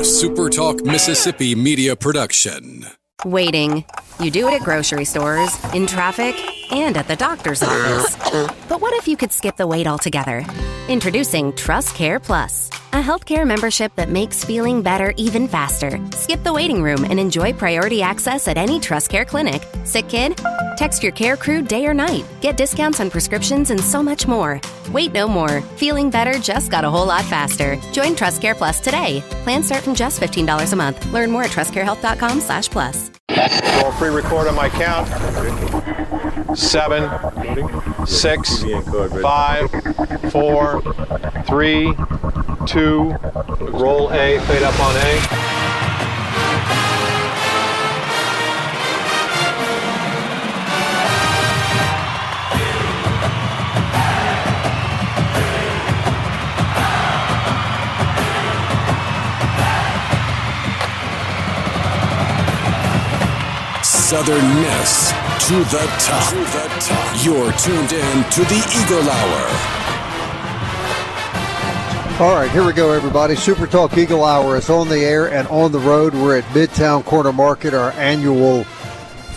SuperTalk Mississippi media production. Waiting. You do it at grocery stores, in traffic, and at the doctor's office. But what if you could skip the wait altogether? Introducing Trust Care Plus, a healthcare membership that makes feeling better even faster. Skip the waiting room and enjoy priority access at any Trust Care clinic. Sick kid? Text your care crew day or night. Get discounts on prescriptions and so much more. Wait no more. Feeling better just got a whole lot faster. Join Trust Care Plus today. Plans start from just $15 a month. Learn more at trustcarehealth.com/plus. I'll pre-record on my count. 7, 6, 5, 4, 3, 2. Roll A, fade up on A. Southern Miss to the top. You're tuned in to the Eagle Hour. All right, here we go, everybody. SuperTalk Eagle Hour is on the air and on the road. We're at Midtown Corner Market, our annual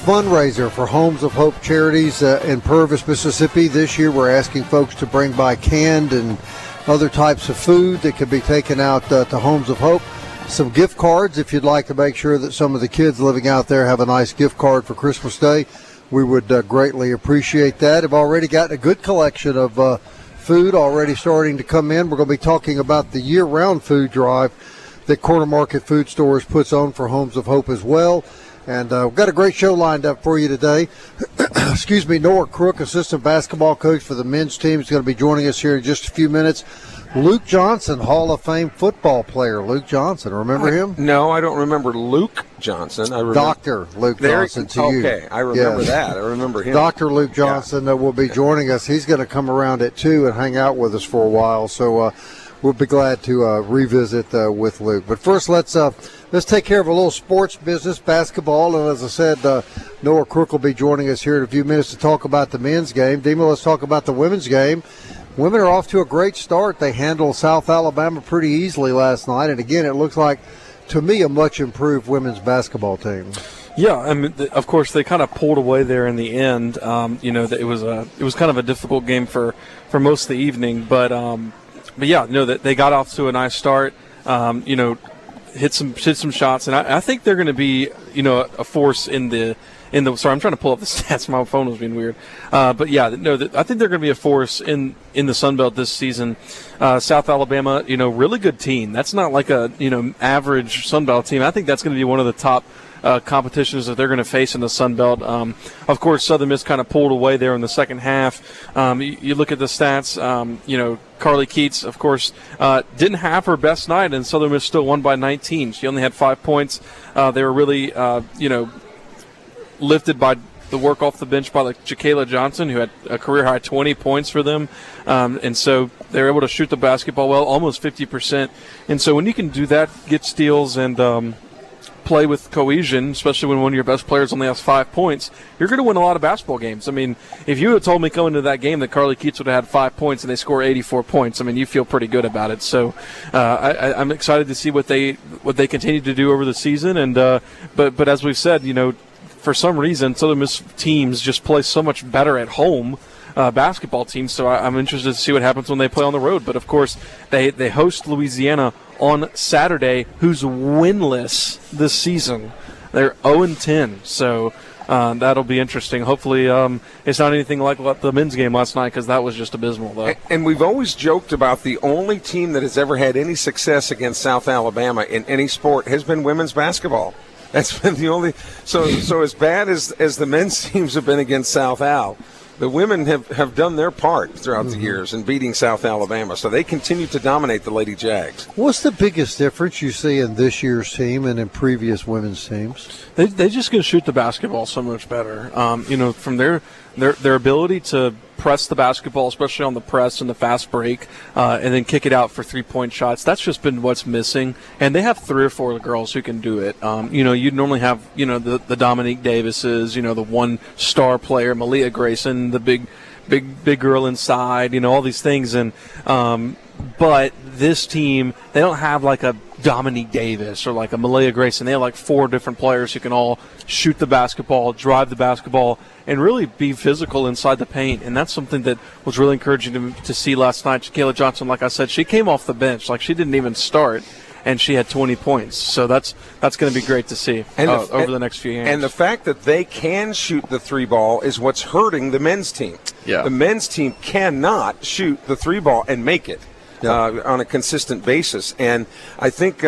fundraiser for Homes of Hope Charities in Purvis, Mississippi. This year we're asking folks to bring by canned and other types of food that can be taken out to Homes of Hope. Some gift cards if you'd like to make sure that some of the kids living out there have a nice gift card for Christmas Day. We would greatly appreciate that. I've already gotten a good collection of food already starting to come in. We're going to be talking about the year-round food drive that Corner Market Food Stores puts on for Homes of Hope as well. And we've got a great show lined up for you today. Excuse me, Noah Crook, assistant basketball coach for the men's team, is going to be joining us here in just a few minutes. Luke Johnson, Hall of Fame football player. Luke Johnson, remember him? No, I don't remember Luke Johnson. I remember Dr. Luke Johnson to you. Okay, I remember that. I remember him. Dr. Luke Johnson will be joining us. He's going to come around at 2 and hang out with us for a while. So we'll be glad to revisit with Luke. But first, let's take care of a little sports business, basketball. And as I said, Noah Crook will be joining us here in a few minutes to talk about the men's game. Dima, let's talk about the women's game. Women are off to a great start. They handled South Alabama pretty easily last night. And, again, it looks like, to me, a much improved women's basketball team. Yeah, I mean, of course, they kind of pulled away there in the end. It was kind of a difficult game for most of the evening. But yeah, that they got off to a nice start, hit some shots. And I think they're going to be, a force in the sorry, I'm trying to pull up the stats. My phone was being weird. But yeah, I think they're going to be a force in the Sun Belt this season. South Alabama, really good team. That's not like a, average Sun Belt team. I think that's going to be one of the top competitions that they're going to face in the Sun Belt. Of course, Southern Miss kind of pulled away there in the second half. You look at the stats, Carly Keats, of course, didn't have her best night, and Southern Miss still won by 19. She only had 5 points. They were really, lifted by the work off the bench by Ja'Kayla Johnson, who had a career-high 20 points for them. And so they were able to shoot the basketball well, almost 50%. And so when you can do that, get steals and play with cohesion, especially when one of your best players only has 5 points, you're going to win a lot of basketball games. I mean, if you had told me going into that game that Carly Keats would have had 5 points and they score 84 points, I mean, you feel pretty good about it. So I'm excited to see what they continue to do over the season. And but as we've said, for some reason, Southern Miss teams just play so much better at home, basketball teams. So I'm interested to see what happens when they play on the road. But, of course, they host Louisiana on Saturday, who's winless this season. They're 0-10. So that'll be interesting. Hopefully it's not anything like the men's game last night, because that was just abysmal, though. And we've always joked about the only team that has ever had any success against South Alabama in any sport has been women's basketball. That's been the only. So as bad as the men's teams have been against South Al, the women have done their part throughout the years in beating South Alabama. So they continue to dominate the Lady Jags. What's the biggest difference you see in this year's team and in previous women's teams? They just can shoot the basketball so much better. From their ability to press the basketball, especially on the press and the fast break, and then kick it out for three-point shots. That's just been what's missing. And they have 3 or 4 girls who can do it. You'd normally have, the Dominique Davises, the one star player, Malia Grayson, the big girl inside, all these things. And But this team, they don't have like a Dominique Davis or like a Malia Grayson. They have like 4 different players who can all shoot the basketball, drive the basketball, and really be physical inside the paint. And that's something that was really encouraging to see last night. Kayla Johnson, like I said, she came off the bench. Like, she didn't even start, and she had 20 points. So that's going to be great to see over the next few games. And the fact that they can shoot the 3 ball is what's hurting the men's team. Yeah. The men's team cannot shoot the 3 ball and make it. On a consistent basis. And I think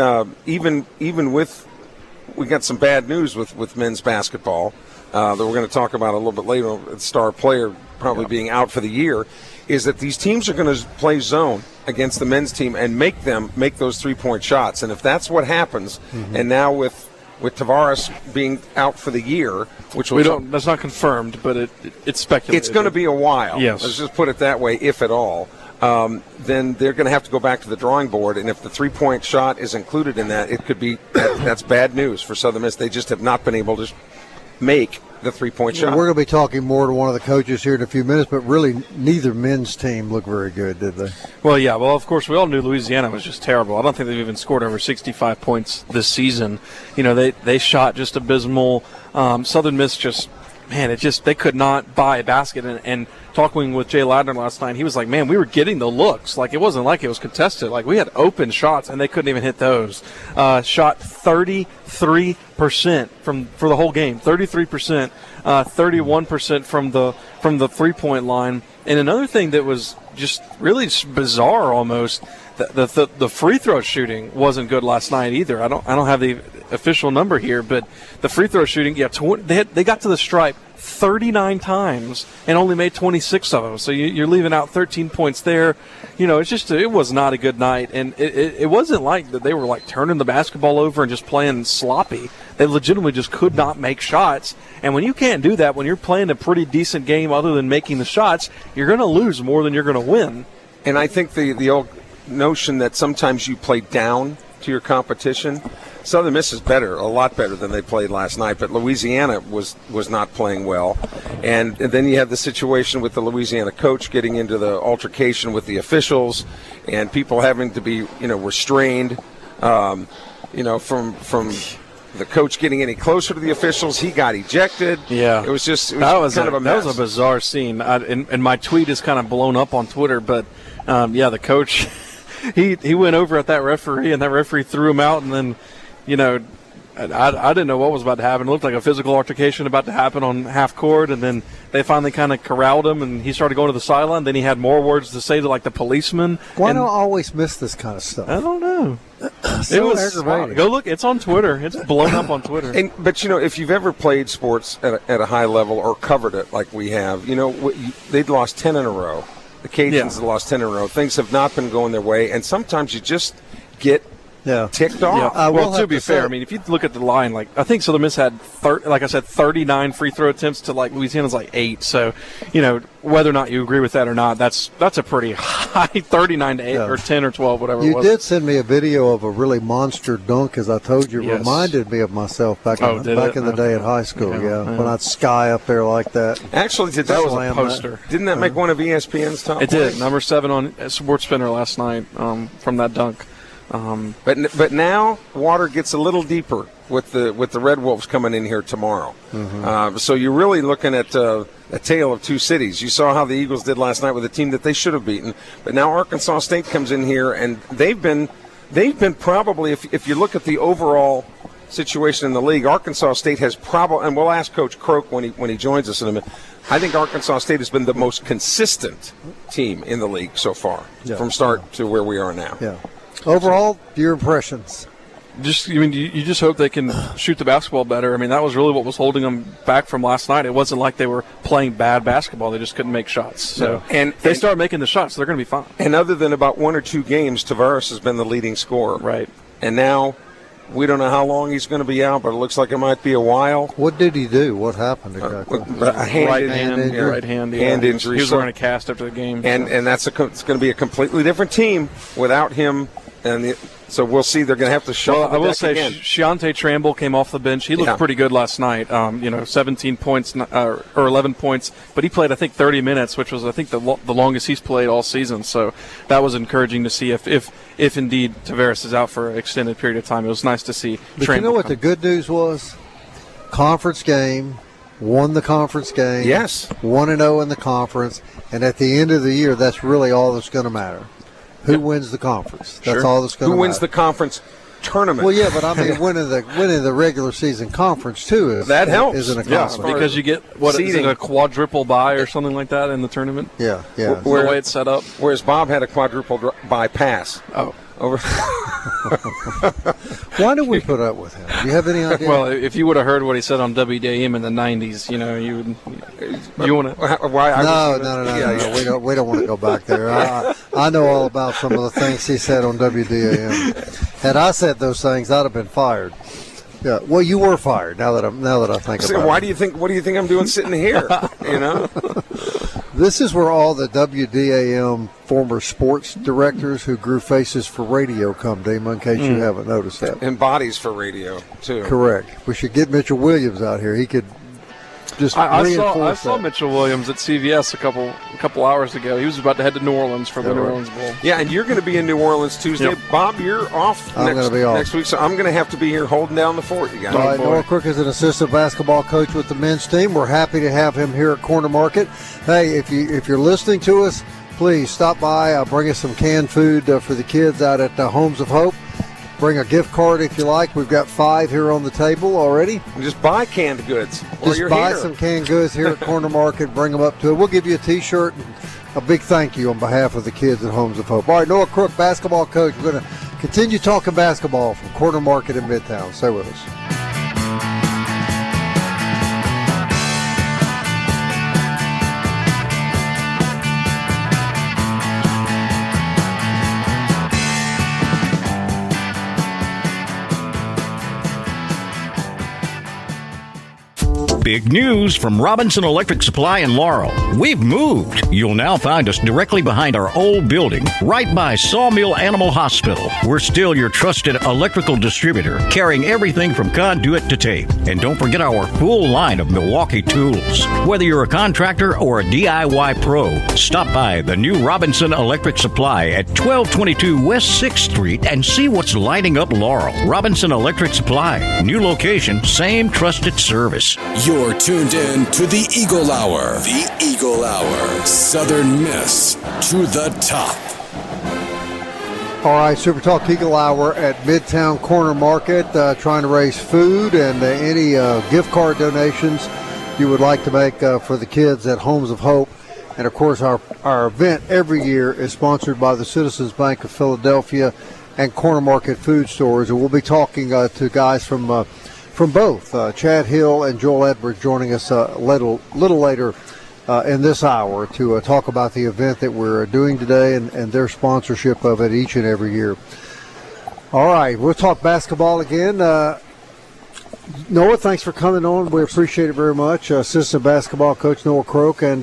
even with – we got some bad news with men's basketball that we're going to talk about a little bit later, star player probably being out for the year, is that these teams are going to play zone against the men's team and make them make those 3-point shots. And if that's what happens, and now with Tavares being out for the year, which that's not confirmed, but it's speculated. It's going to be a while. Yes. Let's just put it that way, if at all. Then they're going to have to go back to the drawing board, and if the 3-point shot is included in that, it could be that's bad news for Southern Miss. They just have not been able to make the 3-point shot. We're going to be talking more to one of the coaches here in a few minutes, but really neither men's team looked very good, did they? Well, yeah. Well, of course, we all knew Louisiana was just terrible. I don't think they've even scored over 65 points this season. You know, they shot just abysmal. Southern Miss just – man, they could not buy a basket. And talking with Jay Ladner last night, he was like, man, we were getting the looks. Like, it wasn't like it was contested. Like, we had open shots, and they couldn't even hit those. Shot 33% for the whole game, 33%, 31% from the 3-point line. And another thing that was just really bizarre almost, the free throw shooting wasn't good last night either. I don't have the official number here, but the free throw shooting, they got to the stripe 39 times and only made 26 of them. So you're leaving out 13 points there. You know, it was not a good night, and it wasn't like that they were like turning the basketball over and just playing sloppy. They legitimately just could not make shots. And when you can't do that, when you're playing a pretty decent game other than making the shots, you're going to lose more than you're going to win. And I think the old notion that sometimes you play down to your competition. Southern Miss is better, a lot better than they played last night, but Louisiana was not playing well. And then you have the situation with the Louisiana coach getting into the altercation with the officials and people having to be, restrained, from the coach getting any closer to the officials. He got ejected. Yeah. It was kind of a mess. That was a bizarre scene. And my tweet is kind of blown up on Twitter, but, the coach, he went over at that referee, and that referee threw him out, and then – I didn't know what was about to happen. It looked like a physical altercation about to happen on half court, and then they finally kind of corralled him, and he started going to the sideline. Then he had more words to say to, like, the policeman. Why do I always miss this kind of stuff? I don't know. It was aggravating. Go look. It's on Twitter. It's blown up on Twitter. But if you've ever played sports at a high level or covered it like we have, they'd lost 10 in a row. The Cajuns had lost 10 in a row. Things have not been going their way, and sometimes you just get ticked off. Yeah. Well, to be fair, I mean, if you look at the line, like I think Southern Miss had, 39 free throw attempts to like Louisiana's like 8. So, whether or not you agree with that or not, that's a pretty high 39 to 8 or 10 or 12, whatever it was. You did send me a video of a really monster dunk, as I told you. It reminded me of myself back in the day in high school. When I'd sky up there like that. Actually, that was a poster. Didn't that make one of ESPN's top? It did. Number 7 on SportsCenter last night from that dunk. But now water gets a little deeper with the Red Wolves coming in here tomorrow. So you're really looking at a tale of two cities. You saw how the Eagles did last night with a team that they should have beaten, but now Arkansas State comes in here, and they've been probably, if you look at the overall situation in the league, Arkansas State has probably, and we'll ask Coach Crook when he joins us in a minute. I think Arkansas State has been the most consistent team in the league so far, from start to where we are now. Yeah. Overall, your impressions? You just hope they can shoot the basketball better. I mean, that was really what was holding them back from last night. It wasn't like they were playing bad basketball; they just couldn't make shots. So, and if they start making the shots, they're going to be fine. And other than about 1 or 2 games, Tavares has been the leading scorer. Right. And now we don't know how long he's going to be out, but it looks like it might be a while. What did he do? What happened exactly? A hand injury. Right hand injury. He was wearing a cast after the game. And it's going to be a completely different team without him And so we'll see. They're going to have to shuffle the deck again. I will say, Shiante Tramble came off the bench. He looked pretty good last night. 17 points or 11 points, but he played, I think, 30 minutes, which was, I think, the longest he's played all season. So that was encouraging to see. If indeed Tavares is out for an extended period of time, it was nice to see. But Tramble you know what the good news was? Conference game. Won the conference game. Yes. 1-0 in the conference. And at the end of the year, that's really all that's going to matter. Who wins the conference? That's all that's going to matter. Who wins the conference tournament? Well, yeah, but I mean, winning the regular season conference, too, that helps. Is an accomplishment. Because you get, is it a quadruple bye or something like that in the tournament? Yeah. The way it's set up. Whereas Bob had a quadruple bypass. Oh. Over. Why do we put up with him? Do you have any idea? Well, if you would have heard what he said on WDAM in the 90s, you want to. Why? No. We don't want to go back there. I know all about some of the things he said on WDAM. Had I said those things, I'd have been fired. Yeah. Well, you were fired. Now that I think about it. What do you think I'm doing sitting here? This is where all the WDAM former sports directors who grew faces for radio come, Dima, in case you haven't noticed that. And bodies for radio, too. Correct. We should get Mitchell Williams out here. He could just reinforce I saw Mitchell Williams at CVS a couple hours ago. He was about to head to New Orleans for the New Orleans Bowl. Yeah, and you're going to be in New Orleans Tuesday. Yep. Bob, you're off next week, so I'm going to have to be here holding down the fort, you guys. All right, Noah Crook is an assistant basketball coach with the men's team. We're happy to have him here at Corner Market. Hey, if you're listening to us, please stop by. Bring us some canned food for the kids out at Homes of Hope. Bring a gift card if you like. We've got 5 here on the table already. And just buy canned goods. Just buy some canned goods here at Corner Market. Bring them up to it. We'll give you a T-shirt and a big thank you on behalf of the kids at Homes of Hope. All right, Noah Crook, basketball coach. We're going to continue talking basketball from Corner Market in Midtown. Stay with us. Big news from Robinson Electric Supply in Laurel. We've moved. You'll now find us directly behind our old building, right by Sawmill Animal Hospital. We're still your trusted electrical distributor, carrying everything from conduit to tape. And don't forget our full line of Milwaukee tools. Whether you're a contractor or a DIY pro, stop by the new Robinson Electric Supply at 1222 West 6th Street and see what's lighting up Laurel. Robinson Electric Supply. New location, same trusted service. You're tuned in to the Eagle Hour. The Eagle Hour. Southern Miss to the top. All right, SuperTalk Eagle Hour at Midtown Corner Market, trying to raise food and any gift card donations you would like to make for the kids at Homes of Hope. And, of course, our event every year is sponsored by the Citizens Bank of Philadelphia and Corner Market Food Stores. And we'll be talking to guys from both. Chad Hill and Joel Edwards joining us a little later in this hour to talk about the event that we're doing today and their sponsorship of it each and every year. All right, we'll talk basketball again. Noah, thanks for coming on. We appreciate it very much. Assistant basketball coach Noah Crook. And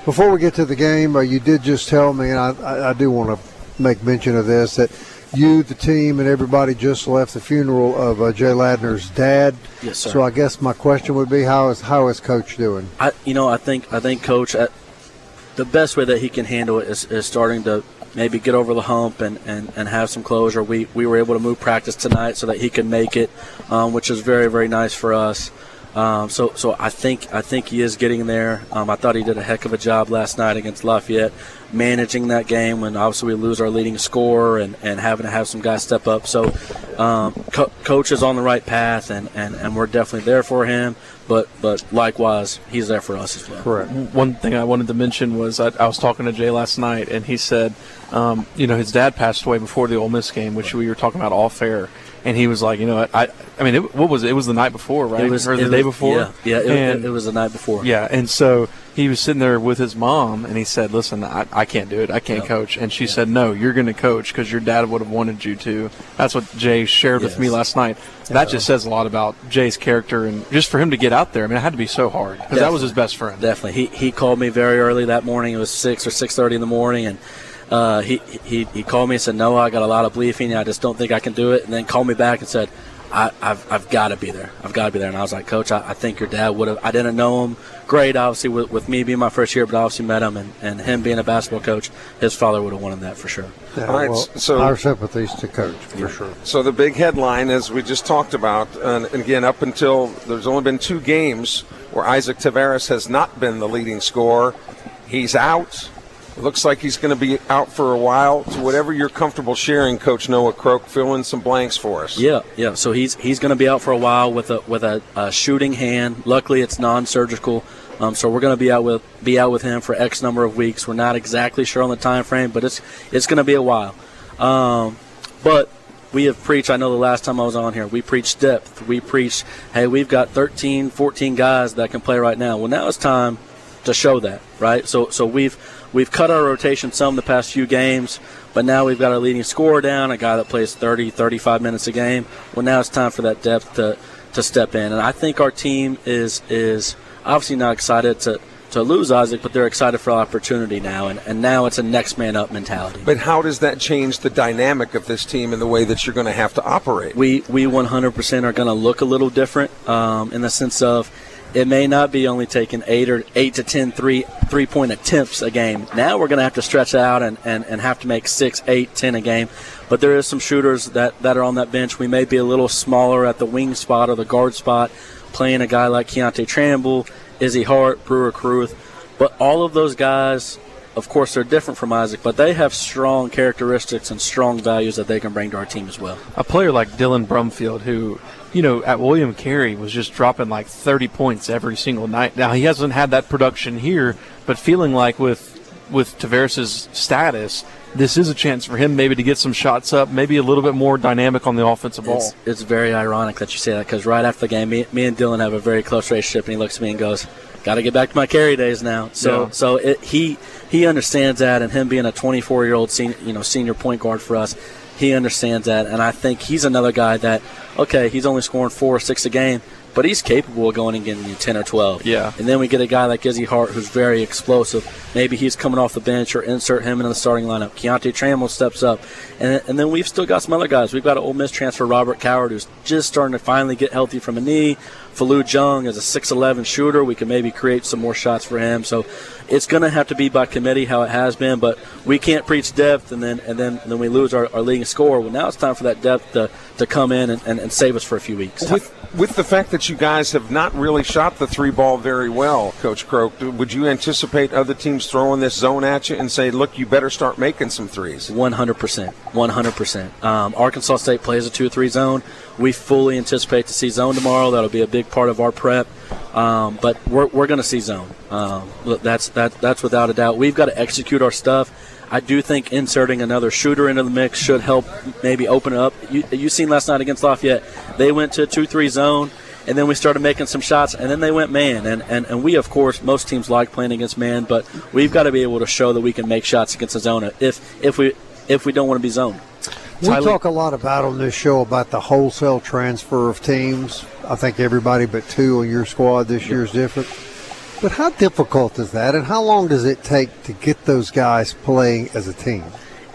before we get to the game, you did just tell me, and I do want to make mention of this, that you, the team, and everybody just left the funeral of Jay Ladner's dad. Yes, sir. So I guess my question would be, how is Coach doing? I think Coach, the best way that he can handle it is starting to maybe get over the hump and have some closure. We were able to move practice tonight so that he could make it, which is very, very nice for us. So I think he is getting there. I thought he did a heck of a job last night against Lafayette, managing that game when obviously we lose our leading scorer and having to have some guys step up. So Coach is on the right path, and we're definitely there for him. But likewise, he's there for us as well. Correct. One thing I wanted to mention was I was talking to Jay last night, and he said, his dad passed away before the Ole Miss game, which we were talking about off air. And he was like, what was it? It was the night before, right? Or the day before? Yeah, it was the night before. Yeah, and so he was sitting there with his mom, and he said, listen, I can't do it. I can't coach. And she said, no, you're going to coach because your dad would have wanted you to. That's what Jay shared with me last night. That just says a lot about Jay's character, and just for him to get out there, it had to be so hard because that was his best friend. Definitely. He called me very early that morning. It was 6 or 6:30 in the morning, and He called me and said, "No, I got a lot of belief in you. I just don't think I can do it." And then called me back and said, I've got to be there. I've got to be there. And I was like, Coach, I think your dad would have. I didn't know him great, obviously, with me being my first year, but I obviously met him, and him being a basketball coach, his father would have wanted that for sure. Yeah, all right, well, so our sympathies to Coach, for sure. So the big headline, as we just talked about, and again, up until there's only been 2 games where Isaac Taveras has not been the leading scorer. He's out. It looks like he's going to be out for a while. So whatever you're comfortable sharing, Coach Noah Crook, fill in some blanks for us. Yeah. So he's going to be out for a while with a shooting hand. Luckily, it's non-surgical. So we're going to be out with him for X number of weeks. We're not exactly sure on the time frame, but it's going to be a while. But we have preached. I know the last time I was on here, we preached depth. We preached, hey, we've got 13, 14 guys that can play right now. Well, now it's time to show that, right? So we've cut our rotation some the past few games, but now we've got our leading scorer down, a guy that plays 30, 35 minutes a game. Well, now it's time for that depth to step in. And I think our team is obviously not excited to lose Isaac, but they're excited for the opportunity now, and now it's a next man up mentality. But how does that change the dynamic of this team and the way that you're going to have to operate? We 100% are going to look a little different in the sense of it may not be only taking 8 to 10 three-point attempts a game. Now we're going to have to stretch out and have to make 6, 8, 10 a game. But there is some shooters that are on that bench. We may be a little smaller at the wing spot or the guard spot, playing a guy like Keontae Tramble, Izzy Hart, Brewer Caruth. But all of those guys, of course, they're different from Isaac, but they have strong characteristics and strong values that they can bring to our team as well. A player like Dylan Brumfield, who, at William Carey was just dropping like 30 points every single night. Now, he hasn't had that production here, but feeling like with Taveras' status, this is a chance for him maybe to get some shots up, maybe a little bit more dynamic on the offensive ball. It's very ironic that you say that, because right after the game, me and Dylan have a very close relationship, and he looks at me and goes, got to get back to my Carey days now. So he understands that, and him being a 24-year-old senior point guard for us, he understands that, and I think he's another guy that, okay, he's only scoring 4 or 6 a game, but he's capable of going and getting you 10 or 12. Yeah. And then we get a guy like Izzy Hart who's very explosive. Maybe he's coming off the bench or insert him into the starting lineup. Keontae Tramble steps up. And then we've still got some other guys. We've got an Ole Miss transfer, Robert Coward, who's just starting to finally get healthy from a knee. Falou Jung is a 6'11 shooter. We can maybe create some more shots for him. So it's going to have to be by committee how it has been, but we can't preach depth and then we lose our leading scorer. Well, now it's time for that depth to come in and save us for a few weeks. With the fact that you guys have not really shot the 3-ball very well, Coach Croak, would you anticipate other teams throwing this zone at you and say, look, you better start making some threes? 100%. Arkansas State plays a 2-3 zone. We fully anticipate to see zone tomorrow. That'll be a big part of our prep. But we're going to see zone. That's without a doubt. We've got to execute our stuff. I do think inserting another shooter into the mix should help maybe open it up. You seen last night against Lafayette. They went to a 2-3 zone, and then we started making some shots, and then they went man. And we, of course, most teams like playing against man, but we've got to be able to show that we can make shots against the zone if we don't want to be zoned. We talk a lot on this show about the wholesale transfer of teams. I think everybody but 2 on your squad this year is different. But how difficult is that, and how long does it take to get those guys playing as a team?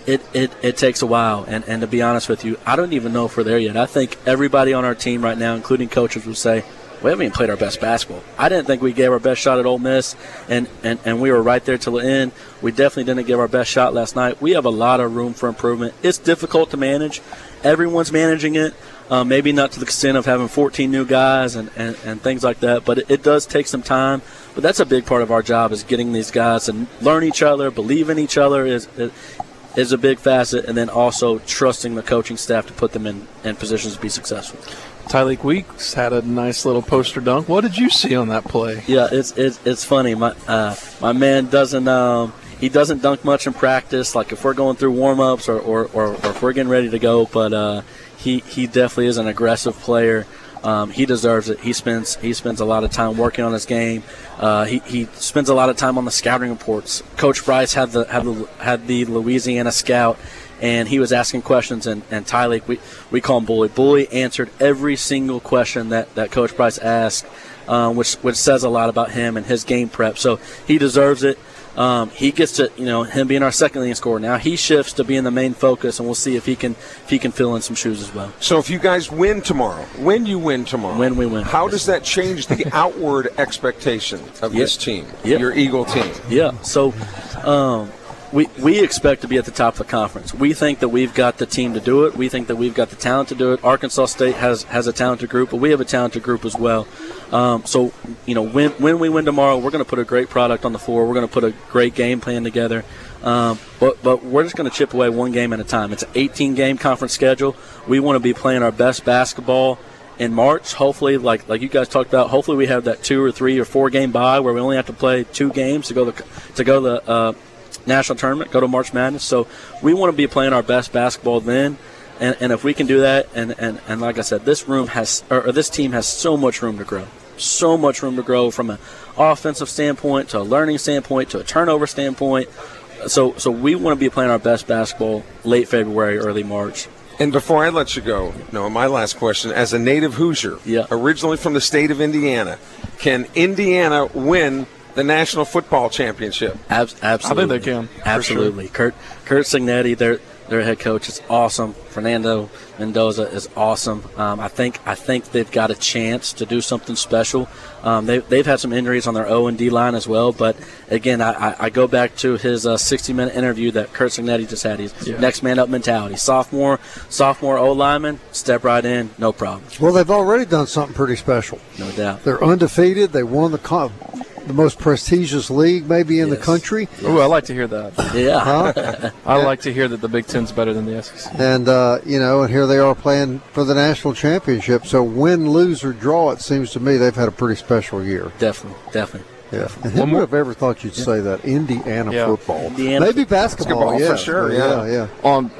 It takes a while, and to be honest with you, I don't even know if we're there yet. I think everybody on our team right now, including coaches, would say, we haven't even played our best basketball. I didn't think we gave our best shot at Ole Miss, and we were right there till the end. We definitely didn't give our best shot last night. We have a lot of room for improvement. It's difficult to manage. Everyone's managing it. Maybe not to the extent of having 14 new guys and things like that, but it does take some time. But that's a big part of our job, is getting these guys to learn each other, believe in each other is a big facet, and then also trusting the coaching staff to put them in positions to be successful. Tyleek Weeks had a nice little poster dunk. What did you see on that play? Yeah, it's funny. My man doesn't he doesn't dunk much in practice, like if we're going through warm-ups or if we're getting ready to go, but he definitely is an aggressive player. He deserves it. He spends a lot of time working on his game. He spends a lot of time on the scouting reports. Coach Bryce had the Louisiana scout, and he was asking questions. And Tyleek, we call him Bully. Bully answered every single question that Coach Bryce asked, which says a lot about him and his game prep. So he deserves it. he gets to, him being our second leading scorer. Now he shifts to being the main focus, and we'll see if he can fill in some shoes as well. So if you guys win tomorrow, when we win, how does that change the outward expectation of this team, your Eagle team? Yeah. So we expect to be at the top of the conference. We think that we've got the team to do it. We think that we've got the talent to do it. Arkansas State has a talented group, but we have a talented group as well. So when we win tomorrow, we're going to put a great product on the floor. We're going to put a great game plan together. But we're just going to chip away one game at a time. It's an 18-game conference schedule. We want to be playing our best basketball in March. Hopefully, like you guys talked about, hopefully we have that 2 or 3 or 4 game bye where we only have to play 2 games to go the national tournament, go to March Madness. So we want to be playing our best basketball then. And if we can do that, and like I said, this team has so much room to grow. So much room to grow from an offensive standpoint to a learning standpoint to a turnover standpoint. So we want to be playing our best basketball late February, early March. And before I let you go, my last question, as a native Hoosier, originally from the state of Indiana, can Indiana win the National Football Championship? Absolutely. I think they can. Absolutely. Sure. Kurt Signetti, their head coach, is awesome. Fernando Mendoza is awesome. I think they've got a chance to do something special. They've had some injuries on their O&D line as well, but again, I go back to his 60-minute interview that Kurt Signetti just had. He's next man up mentality. Sophomore O lineman, step right in, no problem. Well, they've already done something pretty special. No doubt. They're undefeated. They won the most prestigious league maybe in the country. Oh, I like to hear that. Yeah. I like to hear that the Big Ten's better than the SEC. And, and here they are playing for the national championship. So win, lose, or draw, it seems to me they've had a pretty special year. Definitely. Yeah. And who would have ever thought you'd say that? Indiana football. Maybe basketball, for sure. Yeah.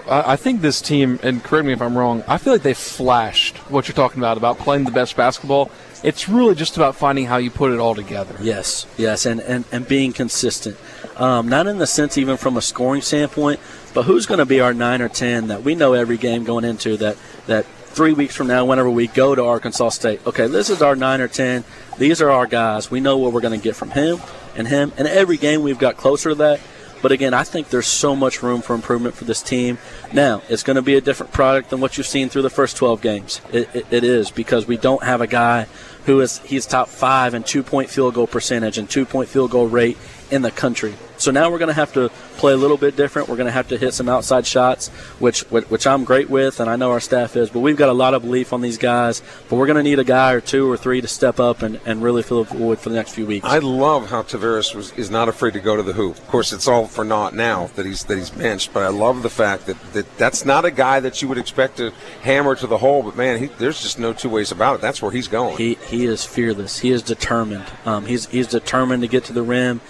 I think this team, and correct me if I'm wrong, I feel like they flashed what you're talking about playing the best basketball. It's really just about finding how you put it all together. Yes, and being consistent. Not in the sense even from a scoring standpoint, but who's going to be our 9 or 10 that we know every game going into that 3 weeks from now, whenever we go to Arkansas State, okay, this is our 9 or 10. These are our guys. We know what we're going to get from him. And every game we've got closer to that. But, again, I think there's so much room for improvement for this team. Now, it's going to be a different product than what you've seen through the first 12 games. It is, because we don't have a guy he's top 5 in 2-point field goal percentage and 2-point field goal rate in the country. So now we're going to have to play a little bit different. We're going to have to hit some outside shots, which I'm great with, and I know our staff is. But we've got a lot of belief on these guys. But we're going to need a guy or 2 or 3 to step up and really fill the void for the next few weeks. I love how Tavares is not afraid to go to the hoop. Of course, it's all for naught now that he's benched. But I love the fact that's not a guy that you would expect to hammer to the hole. But man, there's just no two ways about it. That's where he's going. He is fearless. He is determined. He's determined to get to the rim.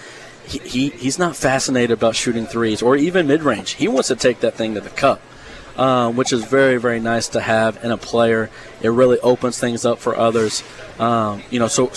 He's not fascinated about shooting threes or even mid-range. He wants to take that thing to the cup, which is very, very nice to have in a player. It really opens things up for others. So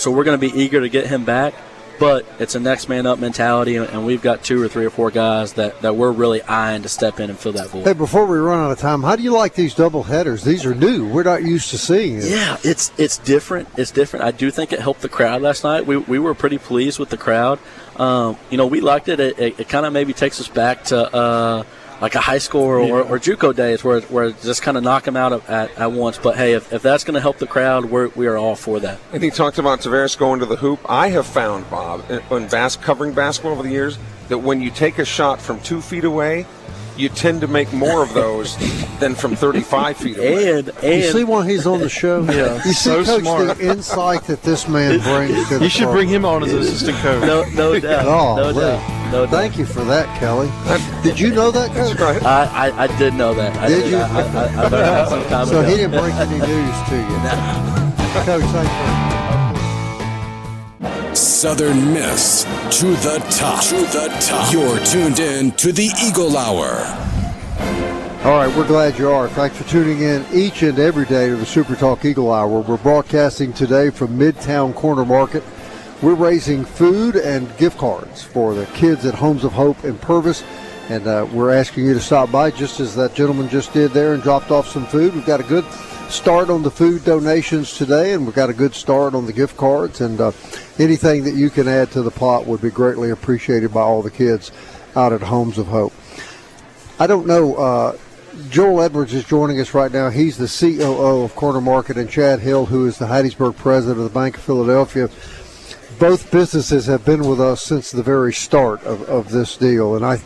we're going to be eager to get him back, but it's a next man up mentality, and we've got 2 or 3 or 4 guys that we're really eyeing to step in and fill that void. Hey, before we run out of time, how do you like these double headers? These are new. We're not used to seeing it. Yeah, it's different. It's different. I do think it helped the crowd last night. We were pretty pleased with the crowd. We liked it. It kind of maybe takes us back to like a high school or JUCO days where just kind of knock them out at once. But, hey, if that's going to help the crowd, we are all for that. And he talked about Tavares going to the hoop. I have found, Bob, when covering basketball over the years, that when you take a shot from 2 feet away, you tend to make more of those than from 35 feet away. And you see why he's on the show? Yeah, you see, so Coach, smart. the insight that this man brings to the You should bring him on as an assistant coach. No doubt. Oh, No doubt. Thank you for that, Kelly. Did you know that, Coach? Right. I did know that. Did you? I learned that some time So ago. he didn't break any news to you. Coach, thank you. Southern Miss to the top. You're tuned in to the Eagle Hour. All right, we're glad you are. Thanks for tuning in each and every day to the SuperTalk Eagle Hour. We're broadcasting today from Midtown Corner Market. We're raising food and gift cards for the kids at Homes of Hope in Purvis And we're asking you to stop by just as that gentleman just did there and dropped off some food. We've got a good start on the food donations today, and we've got a good start on the gift cards. And anything that you can add to the pot would be greatly appreciated by all the kids out at Homes of Hope. I don't know, Joel Edwards is joining us right now. He's the COO of Corner Market, and Chad Hill, who is the Hattiesburg president of the Bank of Philadelphia. Both businesses have been with us since the very start of this deal. And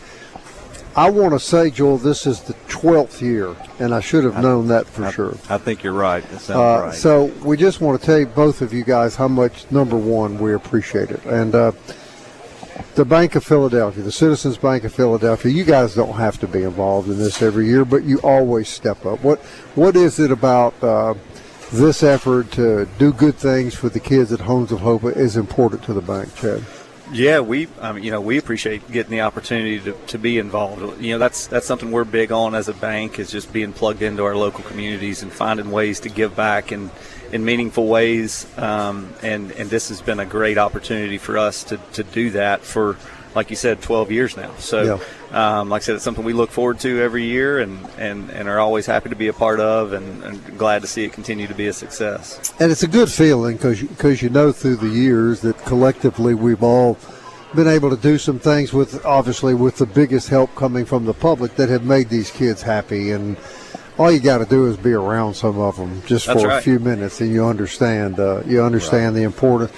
I want to say, Joel, this is the 12th year, and I should have known that for sure. I think you're right. That sounds right. So we just want to tell you, both of you guys, how much, number one, we appreciate it. And the Bank of Philadelphia, the Citizens Bank of Philadelphia, you guys don't have to be involved in this every year, but you always step up. What is it about this effort to do good things for the kids at Homes of Hope is important to the bank, Chad? Yeah, we appreciate getting the opportunity to be involved. That's something we're big on as a bank, is just being plugged into our local communities and finding ways to give back in meaningful ways. And this has been a great opportunity for us to do that for, like you said, 12 years now. So, like I said, it's something we look forward to every year and are always happy to be a part of, and glad to see it continue to be a success. And it's a good feeling because through the years that collectively we've all been able to do some things with the biggest help coming from the public that have made these kids happy. And all you got to do is be around some of them just for a few minutes, and you understand the importance.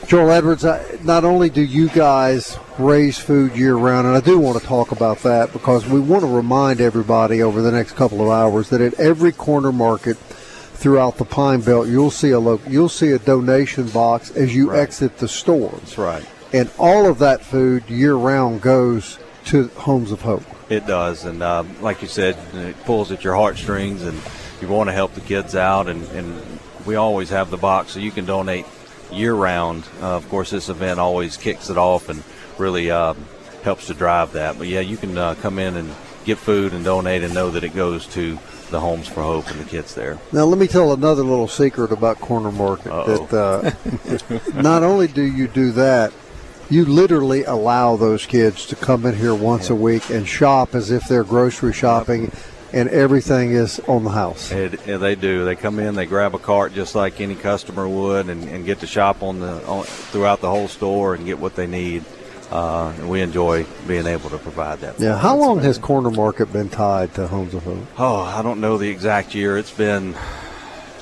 Joel Edwards, not only do you guys raise food year-round, and I do want to talk about that because we want to remind everybody over the next couple of hours that at every corner market throughout the Pine Belt, you'll see a donation box as you exit the store. That's right. And all of that food year-round goes to Homes of Hope. It does, and like you said, it pulls at your heartstrings, and you want to help the kids out, and we always have the box so you can donate year-round. Of course, this event always kicks it off and really helps to drive that. But, yeah, you can come in and get food and donate and know that it goes to the Homes for Hope and the kids there. Now, let me tell another little secret about Corner Market. That not only do you do that, you literally allow those kids to come in here once a week and shop as if they're grocery shopping, and everything is on the house. They do. They come in, they grab a cart just like any customer would, and get to shop throughout the whole store and get what they need. And we enjoy being able to provide that. Yeah. How long has Corner Market been tied to Homes of Hope? Oh, I don't know the exact year.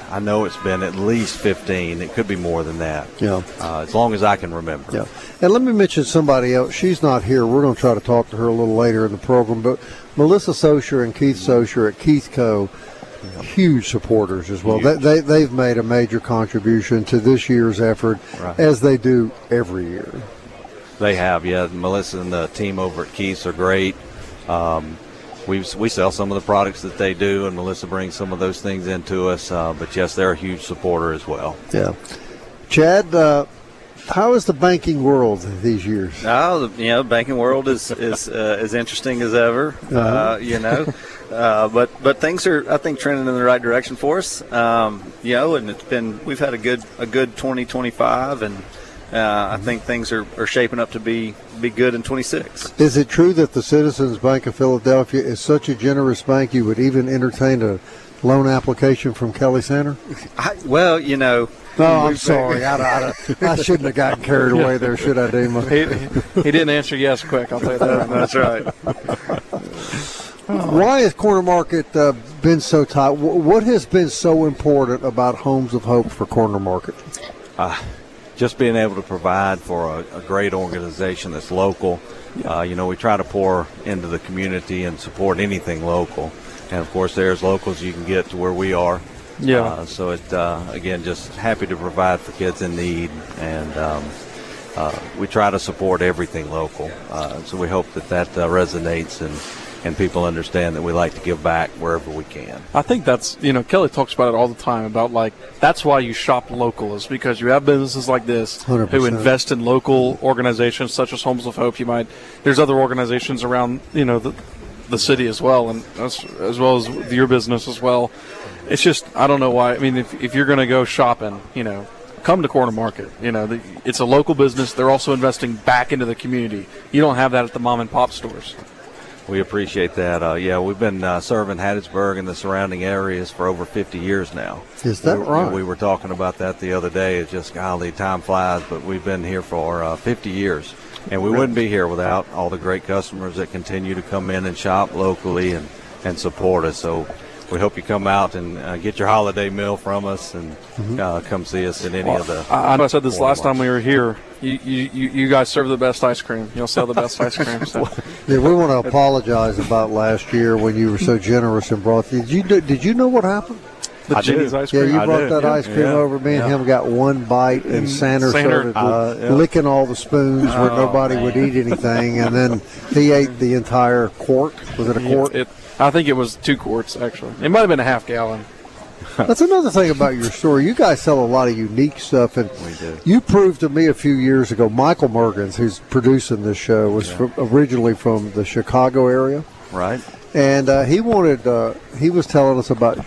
I know it's been at least 15. It could be more than that. Yeah. As long as I can remember. Yeah. And let me mention somebody else. She's not here. We're going to try to talk to her a little later in the program. But Melissa Socher and Keith Socher at Keith Co., huge supporters as well. They've made a major contribution to this year's effort, as they do every year. They have, yeah. Melissa and the team over at Keith's are great. We sell some of the products that they do, and Melissa brings some of those things into us. But, yes, they're a huge supporter as well. Yeah. Chad, how is the banking world these years? The banking world is as interesting as ever, but things are, I think, trending in the right direction for us. And we've had a good 2025, and I think things are shaping up to be good in 26. Is it true that the Citizens Bank of Philadelphia is such a generous bank you would even entertain a loan application from Kelly Center? No, I'm sorry. I shouldn't have gotten carried away there, should I, Dima? He didn't answer yes quick, I'll tell you that. That's right. Why has Corner Market been so tight? What has been so important about Homes of Hope for Corner Market? Just being able to provide for a great organization that's local. We try to pour into the community and support anything local. And, of course, there's locals you can get to where we are. Yeah. So, again, just happy to provide for kids in need. And we try to support everything local. So we hope that resonates and people understand that we like to give back wherever we can. I think that's, Kelly talks about it all the time about, that's why you shop local, is because you have businesses like this 100%. Who invest in local organizations such as Homes of Hope. There's other organizations around, the city as well, and as well as your business as well. It's just, I don't know why. I mean, if you're going to go shopping, come to Corner Market. It's a local business. They're also investing back into the community. You don't have that at the mom and pop stores. We appreciate that. We've been serving Hattiesburg and the surrounding areas for over 50 years now. Is that right? We were talking about that the other day. It's just, golly, time flies, but we've been here for 50 years. And we wouldn't be here without all the great customers that continue to come in and shop locally and support us. So we hope you come out and get your holiday meal from us and come see us in any of the. I said this last time we were here. You guys serve the best ice cream. You'll sell the best ice cream. So. Yeah, we want to apologize about last year when you were so generous and brought. Did you know what happened? The Jenny's ice cream. Yeah, you brought that ice cream over. Me and him got one bite, and Sanders started licking all the spoons where nobody would eat anything, and then he ate the entire quart. Was it a quart? I think it was 2 quarts, actually. It might have been a half gallon. That's another thing about your store. You guys sell a lot of unique stuff, and we do. You proved to me a few years ago, Michael Mergens, who's producing this show, was originally from the Chicago area. Right. And he was telling us about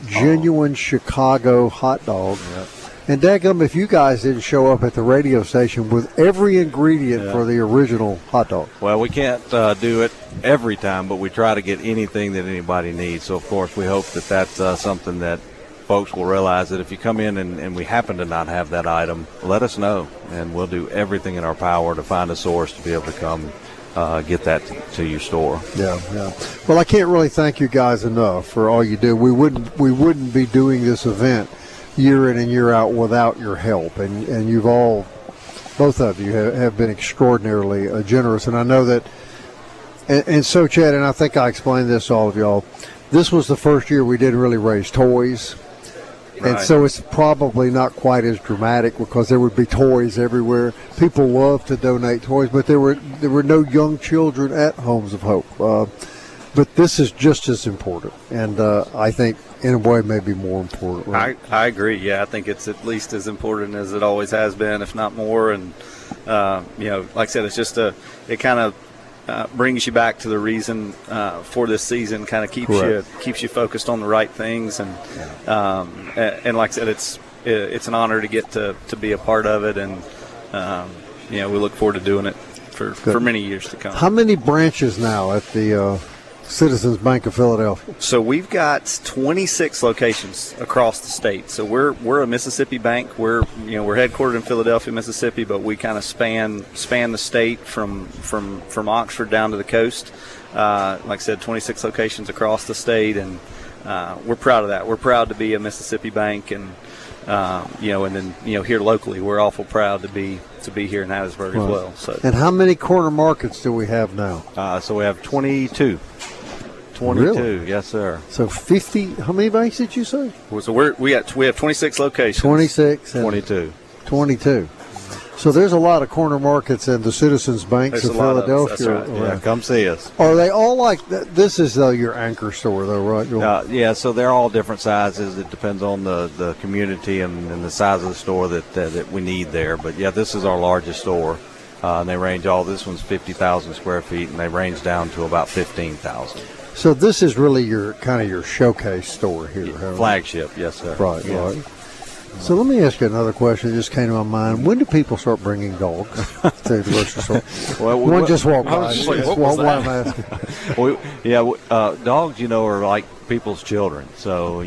genuine Chicago hot dog. Yep. And daggum, if you guys didn't show up at the radio station with every ingredient for the original hot dog. Well, we can't do it every time, but we try to get anything that anybody needs. So, of course, we hope that that's something that folks will realize, that if you come in and we happen to not have that item, let us know, and we'll do everything in our power to find a source to be able to come get that to your store. Yeah. Well, I can't really thank you guys enough for all you do. We wouldn't be doing this event year in and year out without your help, and you've all, both of you, have been extraordinarily generous. And I know that, and so Chad, and I think I explained this to all of y'all, this was the first year we didn't really raise toys. And so it's probably not quite as dramatic because there would be toys everywhere. People love to donate toys, but there were no young children at Homes of Hope. But this is just as important, and I think in a way maybe more important. Right? I agree. Yeah, I think it's at least as important as it always has been, if not more. And like I said, it's just it kind of brings you back to the reason for this season. Kind of keeps you focused on the right things, and like I said, it's an honor to get to be a part of it, and we look forward to doing it for many years to come. How many branches now at the Citizens Bank of Philadelphia? So we've got 26 locations across the state. So we're a Mississippi bank. We're headquartered in Philadelphia, Mississippi, but we kind of span the state from Oxford down to the coast. Like I said, 26 locations across the state, and we're proud of that. We're proud to be a Mississippi bank, and and then here locally, we're awful proud to be here in Hattiesburg as well. So. And how many corner markets do we have now? So we have 22. 22, really? Yes, sir. So 50. How many banks did you say? So we have 26 locations. 26. And 22. So there's a lot of corner markets in the Citizens Banks of Philadelphia. That's right. Yeah, come see us. Are they all like this? Is your anchor store, though, right? Yeah. So they're all different sizes. It depends on the community and the size of the store that we need there. But yeah, this is our largest store. And they range this one's 50,000 square feet, and they range down to about 15,000. So this is really your showcase store here. Flagship, yes, sir. Right, yes. Right. So let me ask you another question that just came to my mind. When do people start bringing dogs to the grocery store? Well, one just walked by. What I'm asking. Dogs, are like people's children. So,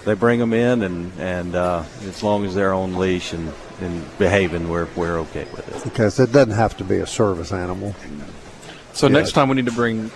they bring them in, and as long as they're on leash and behaving, we're okay with it. Okay, so it doesn't have to be a service animal. So next time we need to bring,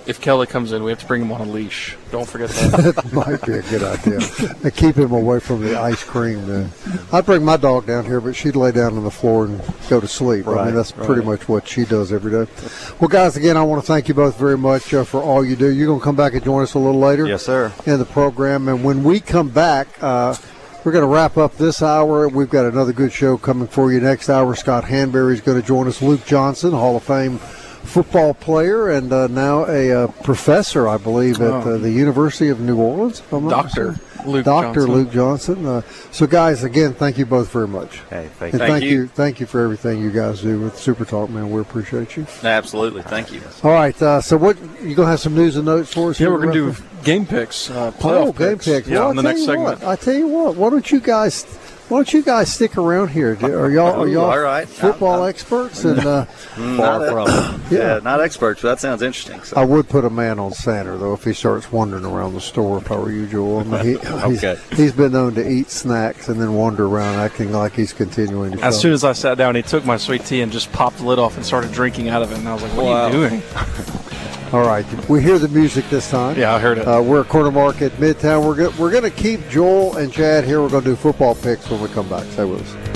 if Kelly comes in, we have to bring him on a leash. Don't forget that. That might be a good idea. And keep him away from the ice cream. I'd bring my dog down here, but she'd lay down on the floor and go to sleep. Right, I mean, that's pretty much what she does every day. Well, guys, again, I want to thank you both very much for all you do. You're going to come back and join us a little later? Yes, sir. In the program. And when we come back, we're going to wrap up this hour. We've got another good show coming for you next hour. Scott Hanberry is going to join us. Luke Johnson, Hall of Fame football player and now a professor, I believe, at the University of New Orleans. Dr. Luke Johnson. So, guys, again, thank you both very much. Hey, thank you. Thank you for everything you guys do with Super Talk, man. We appreciate you. Absolutely. Thank you. All right. So, what you going to have some news and notes for us? Yeah, we're going to do game picks. Playoff game picks. Yeah, well, on the next segment. I tell you what. Why don't you guys Why don't you guys stick around here? Are y'all all right. football experts? And far from yeah, not experts, but that sounds interesting. So. I would put a man on center, though, if he starts wandering around the store, if I were you, Joel. I mean, he's been known to eat snacks and then wander around acting like he's continuing to As soon as I sat down, he took my sweet tea and just popped the lid off and started drinking out of it. And I was like, what are you doing? All right. We hear the music this time. Yeah, I heard it. We're at Corner Market, Midtown. We're going to keep Joel and Chad here. We're going to do football picks when we come back. Stay with us.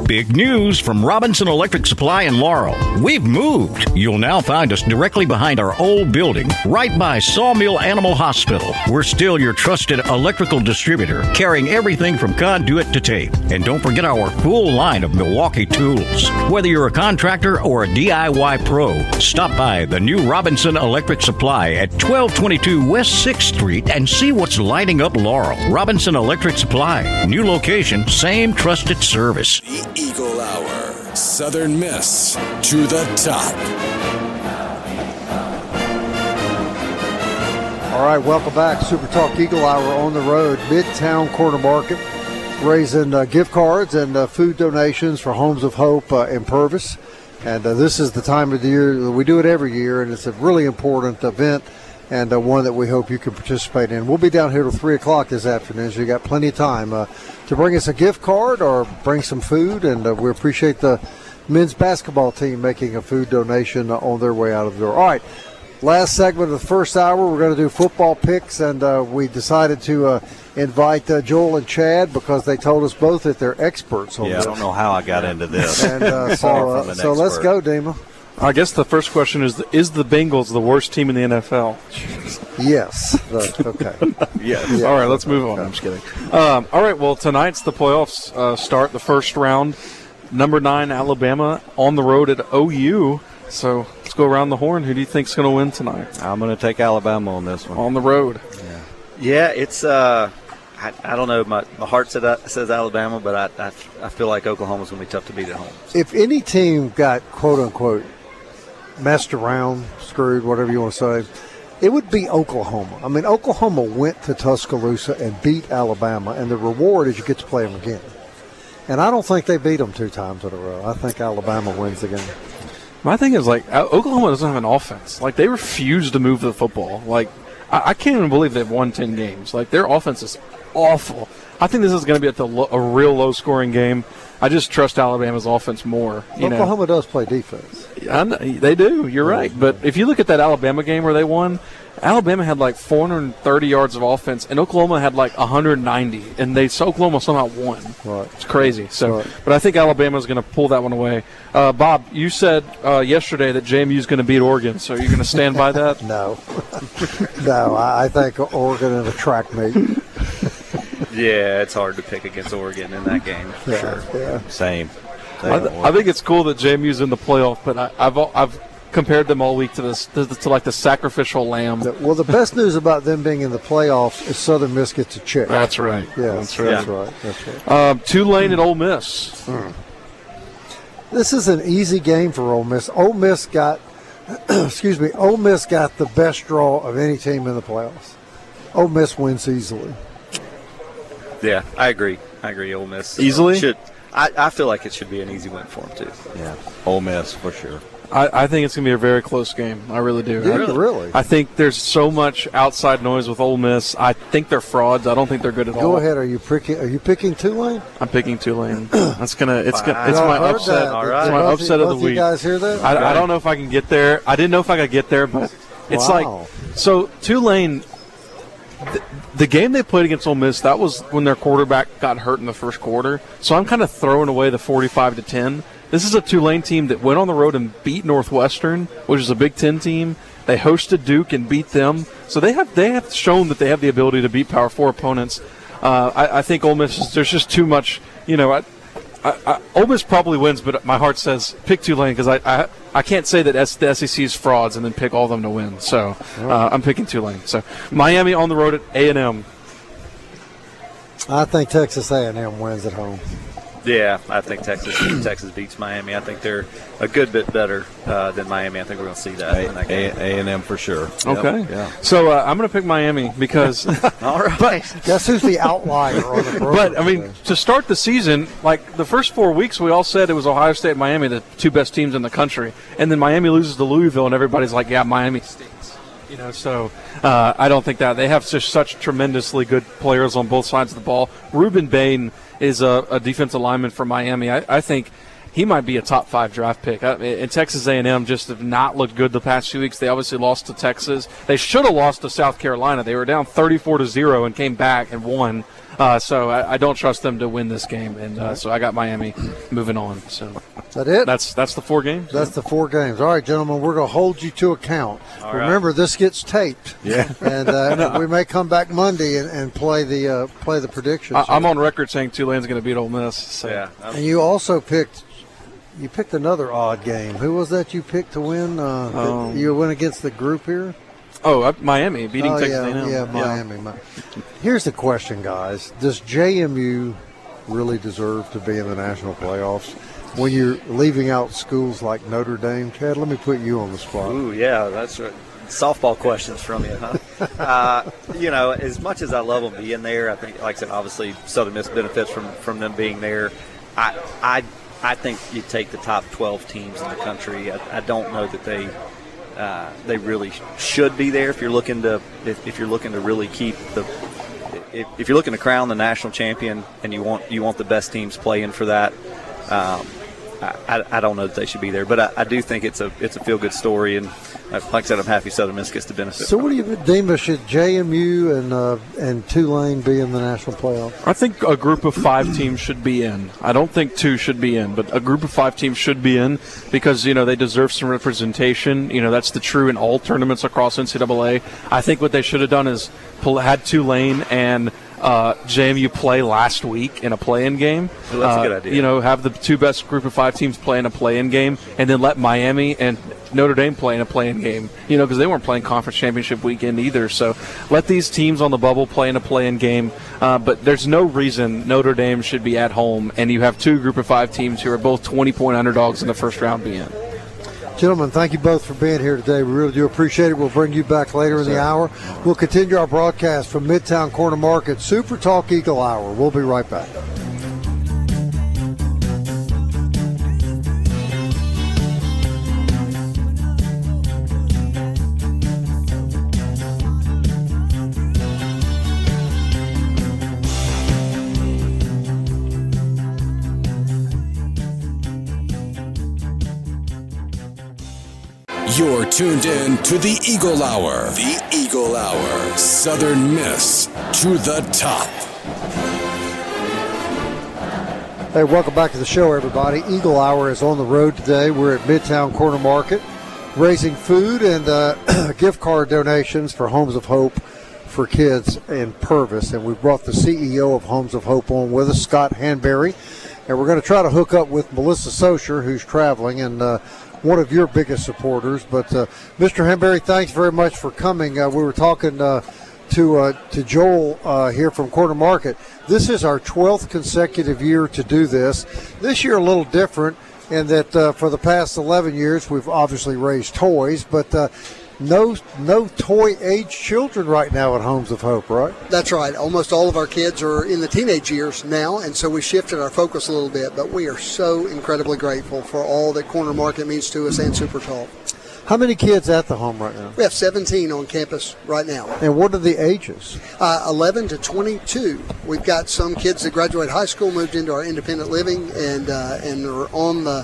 Big news from Robinson Electric Supply in Laurel. We've moved. You'll now find us directly behind our old building, right by Sawmill Animal Hospital. We're still your trusted electrical distributor, carrying everything from conduit to tape. And don't forget our full line of Milwaukee tools. Whether you're a contractor or a DIY pro, stop by the new Robinson Electric Supply at 1222 West 6th Street and see what's lighting up Laurel. Robinson Electric Supply. New location, same trusted service. Eagle Hour. Southern Miss to the top. All right, welcome back. SuperTalk Eagle Hour on the road. Midtown Corner Market. Raising gift cards and food donations for Homes of Hope in Purvis. And this is the time of the year. We do it every year, and it's a really important event and one that we hope you can participate in. We'll be down here till 3 o'clock this afternoon, so you got plenty of time to bring us a gift card or bring some food, and we appreciate the men's basketball team making a food donation on their way out of the door. All right, last segment of the first hour, we're going to do football picks, and we decided to invite Joel and Chad because they told us both that they're experts on this. I don't know how I got into this. And so let's go, Dima. I guess the first question is the Bengals the worst team in the NFL? Yes. Okay. Yes. All right, let's move on. I'm just kidding. All right, well, tonight's the playoffs start, the first round. Number 9, Alabama, on the road at OU. So let's go around the horn. Who do you think's going to win tonight? I'm going to take Alabama on this one. On the road. Yeah, it's I don't know. My heart says Alabama, but I feel like Oklahoma's going to be tough to beat at home. If any team got, quote-unquote, messed around, screwed, whatever you want to say, it would be Oklahoma. I mean, Oklahoma went to Tuscaloosa and beat Alabama, and the reward is you get to play them again. And I don't think they beat them 2 times in a row. I think Alabama wins the game. My thing is, like, Oklahoma doesn't have an offense. Like, they refuse to move the football. Like, I can't even believe they've won 10 games. Like, their offense is awful. I think this is going to be a real low-scoring game. I just trust Alabama's offense more. Oklahoma does play defense. They do. You're right. But if you look at that Alabama game where they won, Alabama had like 430 yards of offense, and Oklahoma had like 190, and Oklahoma somehow won. Right. It's crazy. So, right. But I think Alabama's going to pull that one away. Bob, you said yesterday that JMU's going to beat Oregon, so you're going to stand by that? No. No, I think Oregon in a track meet. Yeah, it's hard to pick against Oregon in that game for sure. Yeah. Same. I think it's cool that JMU's in the playoff, but I've compared them all week to like the sacrificial lamb. Well, the best news about them being in the playoffs is Southern Miss gets a chip. That's right. Yeah, that's right. That's right. Tulane at Ole Miss. This is an easy game for Ole Miss. Ole Miss got, Ole Miss got the best draw of any team in the playoffs. Ole Miss wins easily. Yeah, I agree. Ole Miss easily. I feel like it should be an easy win for them too. Yeah, Ole Miss for sure. I think it's going to be a very close game. I really do. Really? I think there's so much outside noise with Ole Miss. I think they're frauds. I don't think they're good at all. Go ahead. Are you picking Tulane? I'm picking Tulane. It's my upset. All right. It's my upset of the week. You guys hear that? I don't know if I can get there. I didn't know if I could get there, but it's like so Tulane. the game they played against Ole Miss, that was when their quarterback got hurt in the first quarter. So I'm kind of throwing away the 45-10. This is a Tulane team that went on the road and beat Northwestern, which is a Big Ten team. They hosted Duke and beat them. So they have shown that they have the ability to beat Power 4 opponents. I think Ole Miss, there's just too much, Ole Miss probably wins, but my heart says pick Tulane because I can't say that the SEC is frauds and then pick all of them to win. So I'm picking Tulane. So Miami on the road at A&M. I think Texas A&M wins at home. Yeah, I think Texas beats Miami. I think they're a good bit better than Miami. I think we're going to see that in that game. A&M for sure. Okay. Yep. Yeah. So I'm going to pick Miami because all right. But guess who's the outlier on the program? But, I mean, to start the season, like the first 4 weeks, we all said it was Ohio State and Miami, the two best teams in the country. And then Miami loses to Louisville, and everybody's like, yeah, Miami stinks. So I don't think that. They have just such tremendously good players on both sides of the ball. Reuben Bain is a defensive lineman for Miami. I think he might be a top 5 draft pick. And Texas A&M just have not looked good the past few weeks. They obviously lost to Texas. They should have lost to South Carolina. They were down 34-0 and came back and won. So I don't trust them to win this game. And so I got Miami moving on. So that it? That's the 4 games. That's the 4 games. All right, gentlemen, we're going to hold you to account. All right. Remember, this gets taped. Yeah. And we may come back Monday and play the predictions. I'm on record saying Tulane's going to beat Ole Miss. So. Yeah. And you also picked another odd game. Who was that you picked to win? You went against the group here? Oh, Miami beating Texas A&M. Yeah, Miami. Here's the question, guys. Does JMU really deserve to be in the national playoffs when you're leaving out schools like Notre Dame? Chad, let me put you on the spot. Ooh, yeah, that's right. Softball questions from you, huh? As much as I love them being there, I think, like I said, obviously Southern Miss benefits from them being there. I think you take the top 12 teams in the country. I don't know that they really should be there if you're looking to really keep if you're looking to crown the national champion and you want the best teams playing for that. I don't know that they should be there, but I do think it's a feel good story, and like I said, I'm happy Southern Miss gets to benefit. So, what do you think, Dima? Should JMU and Tulane be in the national playoff? I think a group of 5 teams should be in. I don't think 2 should be in, but a group of 5 teams should be in because they deserve some representation. That's the true in all tournaments across NCAA. I think what they should have done is had Tulane and JMU play last week in a play-in game. Well, that's a good idea. Have the 2 best group of 5 teams play in a play-in game, and then let Miami and Notre Dame play in a play-in game. Because they weren't playing conference championship weekend either. So let these teams on the bubble play in a play-in game. But there's no reason Notre Dame should be at home, and you have 2 group of 5 teams who are both 20-point underdogs in the first round be in. Gentlemen, thank you both for being here today. We really do appreciate it. We'll bring you back later in the hour. We'll continue our broadcast from Midtown Corner Market, Super Talk Eagle Hour. We'll be right back. You're tuned in to the Eagle Hour. The Eagle Hour. Southern Miss to the top. Hey, welcome back to the show, everybody. Eagle Hour is on the road today. We're at Midtown Corner Market, raising food and gift card donations for Homes of Hope for kids in Purvis. And we brought the CEO of Homes of Hope on with us, Scott Hanberry. And we're going to try to hook up with Melissa Socher, who's traveling, and one of your biggest supporters. But Mr. Hanberry, thanks very much for coming. We were talking to Joel here from Corner Market. This is our 12th consecutive year to do this. This year a little different in that for the past 11 years we've obviously raised toys, but no toy-age children right now at Homes of Hope, right? That's right. Almost all of our kids are in the teenage years now, and so we shifted our focus a little bit, but we are so incredibly grateful for all that Corner Market means to us and SuperTalk. How many kids at the home right now? We have 17 on campus right now. And what are the ages? 11 to 22. We've got some kids that graduate high school, moved into our independent living, and are on the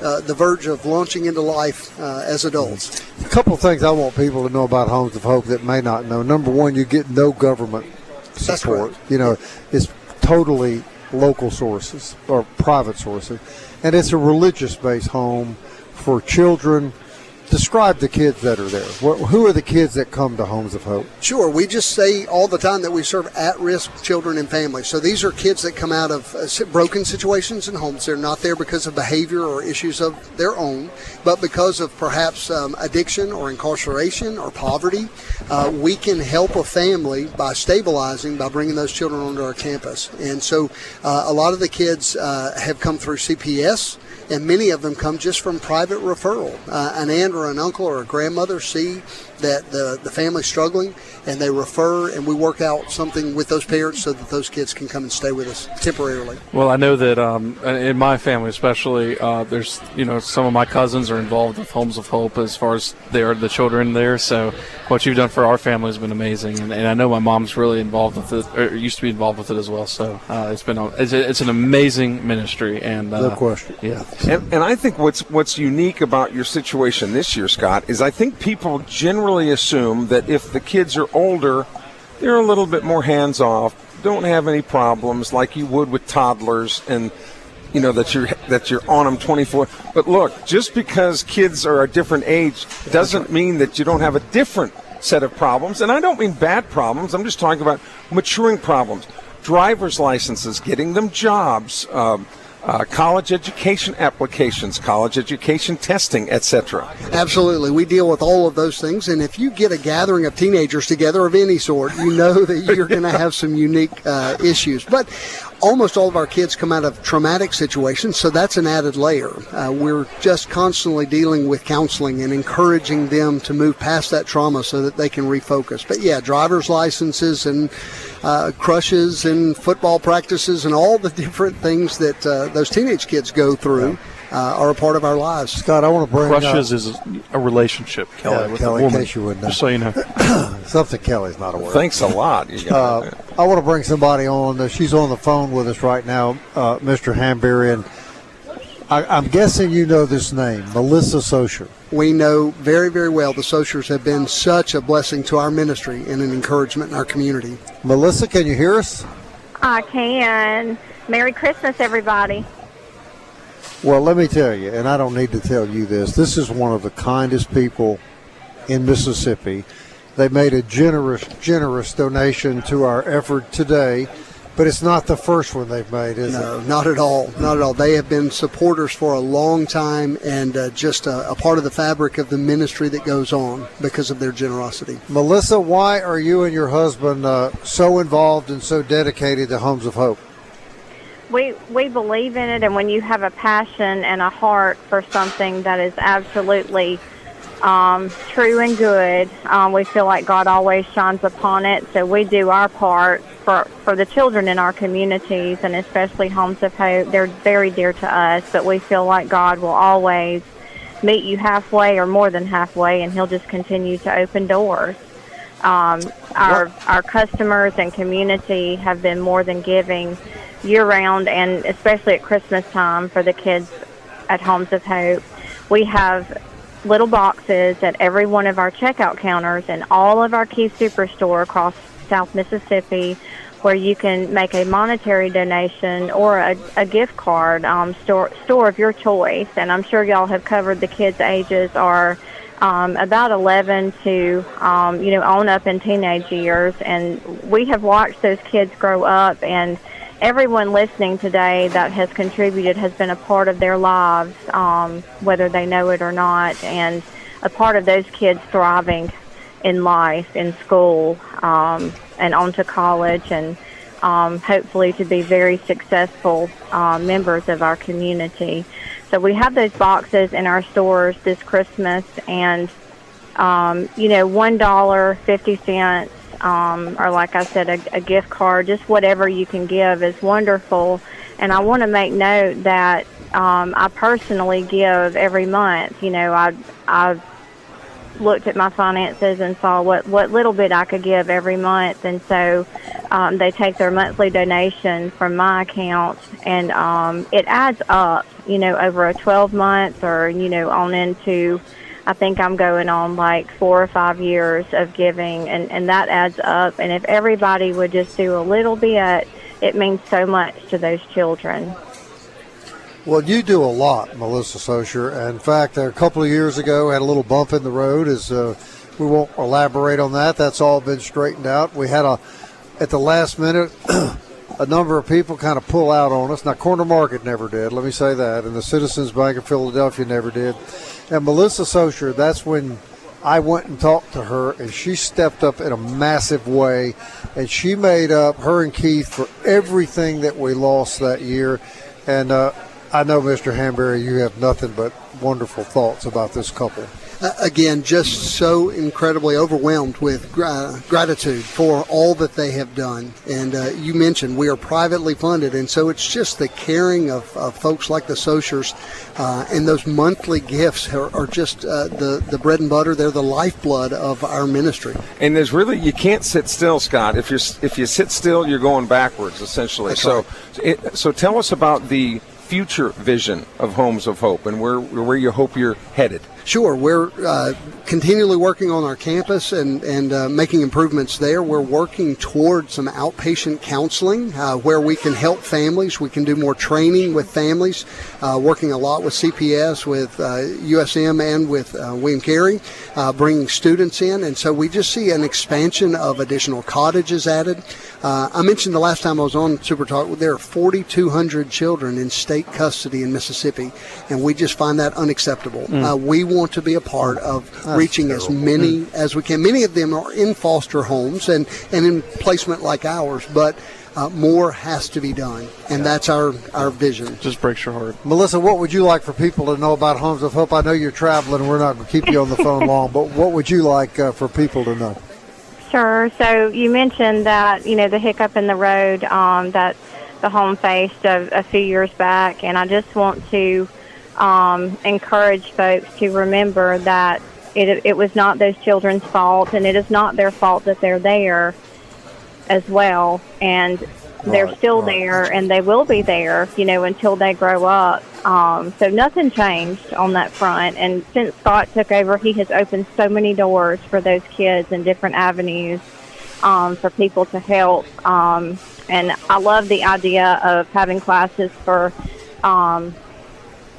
the verge of launching into life as adults. A couple of things I want people to know about Homes of Hope that may not know. Number one, you get no government support. You know, it's totally local sources or private sources, and it's a religious-based home for children. Describe the kids that are there. Who are the kids that come to Homes of Hope? Sure. We just say all the time that we serve at-risk children and families. So these are kids that come out of broken situations in homes. They're not there because of behavior or issues of their own, but because of perhaps addiction or incarceration or poverty. We can help a family by stabilizing, by bringing those children onto our campus. And so a lot of the kids have come through CPS, and many of them come just from private referral. An aunt or an uncle or a grandmother see that the family's struggling, and they refer, and we work out something with those parents so that those kids can come and stay with us temporarily. Well, I know that in my family especially, there's, some of my cousins are involved with Homes of Hope as far as they are the children there. So what you've done for our family has been amazing, and I know my mom's really involved with it, or used to be involved with it as well. So it's an amazing ministry, and no question. Yeah. And I think what's unique about your situation this year, Scott, is I think people generally assume that if the kids are older, they're a little bit more hands-off, don't have any problems like you would with toddlers, and that you're on them 24. But look, just because kids are a different age doesn't mean that you don't have a different set of problems. And I don't mean bad problems. I'm just talking about maturing problems. Driver's licenses, getting them jobs, college education applications, college education testing, etc. Absolutely. We deal with all of those things, and if you get a gathering of teenagers together of any sort, you know that you're going to have some unique issues. But almost all of our kids come out of traumatic situations, so that's an added layer. We're just constantly dealing with counseling and encouraging them to move past that trauma so that they can refocus. But yeah, driver's licenses and crushes and football practices and all the different things that those teenage kids go through are a part of our lives. Scott, I want to bring crushes is a relationship, Kelly, with Kelly, a in woman, case you wouldn't know. just so you know. Something Kelly's not aware of. Thanks a lot. I want to bring somebody on. She's on the phone with us right now, Mr. Hanberry, and I'm guessing you know this name, Melissa Socher. We know very, very well the Sochers have been such a blessing to our ministry and an encouragement in our community. Melissa, can you hear us? I can. Merry Christmas, everybody. Well, let me tell you, and I don't need to tell you this is one of the kindest people in Mississippi. They made a generous donation to our effort today, but it's not the first one they've made, is it? No, not at all. Not at all. They have been supporters for a long time and just a part of the fabric of the ministry that goes on because of their generosity. Melissa, why are you and your husband so involved and so dedicated to Homes of Hope? We believe in it, and when you have a passion and a heart for something that is absolutely true and good, we feel like God always shines upon it. So we do our part for the children in our communities, and especially Homes of Hope. They're very dear to us, but we feel like God will always meet you halfway or more than halfway, and He'll just continue to open doors. Our customers and community have been more than giving year-round, and especially at Christmas time for the kids at Homes of Hope. We have little boxes at every one of our checkout counters and all of our key Superstore across South Mississippi, where you can make a monetary donation or a gift card, store of your choice. And I'm sure y'all have covered the kids' ages are about 11 to on up in teenage years, and we have watched those kids grow up, and everyone listening today that has contributed has been a part of their lives, whether they know it or not, and a part of those kids thriving in life, in school, and on to college, and hopefully to be very successful members of our community. So we have those boxes in our stores this Christmas, and $1, 50 cents, or like I said, a gift card, just whatever you can give is wonderful. And I want to make note that I personally give every month. I looked at my finances and saw what little bit I could give every month. And so they take their monthly donation from my account, and it adds up, over a 12-month or, on into, I think I'm going on like 4 or 5 years of giving, and that adds up. And if everybody would just do a little bit, it means so much to those children. Well, you do a lot, Melissa Socher. In fact, a couple of years ago, had a little bump in the road. We won't elaborate on that. That's all been straightened out. We had at the last minute, a number of people kind of pull out on us. Now, Corner Market never did, let me say that, and the Citizens Bank of Philadelphia never did. And Melissa Socher, that's when I went and talked to her, and she stepped up in a massive way, and she made up, her and Keith, for everything that we lost that year. And I know, Mr. Hanberry, you have nothing but wonderful thoughts about this couple. Again, just so incredibly overwhelmed with gratitude for all that they have done. And you mentioned we are privately funded, and so it's just the caring of folks like the Sochers, and those monthly gifts are just the bread and butter. They're the lifeblood of our ministry. And there's really, you can't sit still, Scott. If you sit still, you're going backwards, essentially. That's so right. So tell us about the future vision of Homes of Hope and where you hope you're headed. Sure. We're continually working on our campus and making improvements there. We're working toward some outpatient counseling where we can help families. We can do more training with families, working a lot with CPS, with USM, and with William Carey, bringing students in. And so we just see an expansion of additional cottages added. I mentioned the last time I was on SuperTalk, there are 4,200 children in state custody in Mississippi, and we just find that unacceptable. We want to be a part of reaching as many as we can. Many of them are in foster homes and in placement like ours, but more has to be done, and that's our vision. Just breaks your heart. Melissa, what would you like for people to know about Homes of Hope? I know you're traveling, we're not going to keep you on the phone long, but what would you like for people to know? Sure. So you mentioned that, the hiccup in the road that the home faced a few years back, and I just want to encourage folks to remember that it was not those children's fault, and it is not their fault that they're there as well, and they're still there, and they will be there, until they grow up. So nothing changed on that front, and since Scott took over, he has opened so many doors for those kids and different avenues for people to help, and I love the idea of having classes for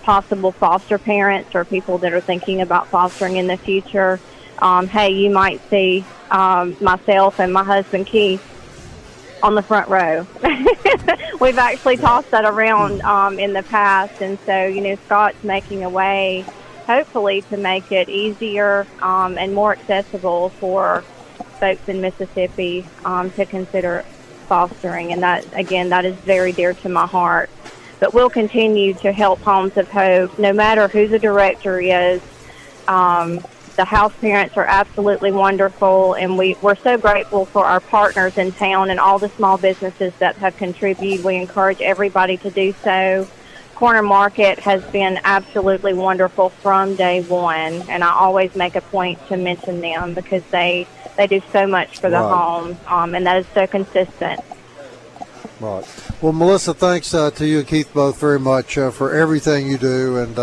possible foster parents or people that are thinking about fostering in the future. Hey, you might see myself and my husband Keith on the front row. We've actually tossed that around in the past, and so Scott's making a way, hopefully, to make it easier and more accessible for folks in Mississippi to consider fostering, and that is very dear to my heart. But we'll continue to help Homes of Hope, no matter who the director is. The house parents are absolutely wonderful, and we're so grateful for our partners in town and all the small businesses that have contributed. We encourage everybody to do so. Corner Market has been absolutely wonderful from day one, and I always make a point to mention them because they do so much for the home, and that is so consistent. Right. Well, Melissa, thanks to you and Keith both very much for everything you do, and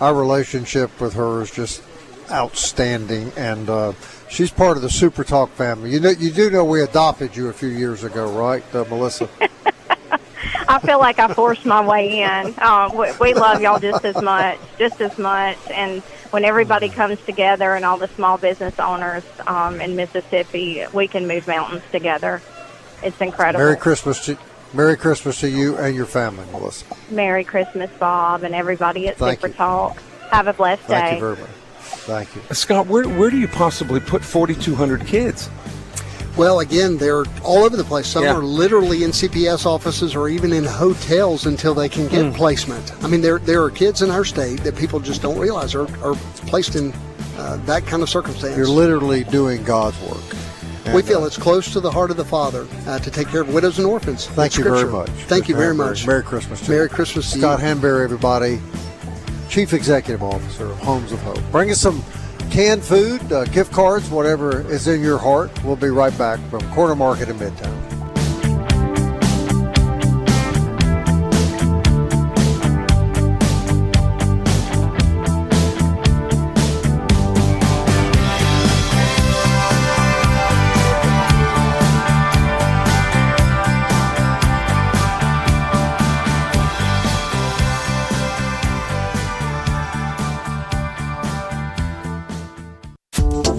our relationship with her is just outstanding, and she's part of the SuperTalk family. You do know we adopted you a few years ago, right, Melissa? I feel like I forced my way in. We love y'all just as much, and when everybody comes together and all the small business owners in Mississippi, we can move mountains together. It's incredible. Merry Christmas to you and your family, Melissa. Merry Christmas, Bob, and everybody at SuperTalk. Have a blessed day. Thank you very much. Thank you. Scott, where do you possibly put 4,200 kids? Well, again, they're all over the place. Some are literally in CPS offices or even in hotels until they can get placement. I mean, there are kids in our state that people just don't realize are placed in that kind of circumstance. You're literally doing God's work. We feel it's close to the heart of the Father to take care of widows and orphans. Thank you very much. Thank you very much. Merry Christmas to you. Merry Christmas to you. Scott Hanberry, everybody, Chief Executive Officer of Homes of Hope. Bring us some canned food, gift cards, whatever is in your heart. We'll be right back from Corner Market in Midtown.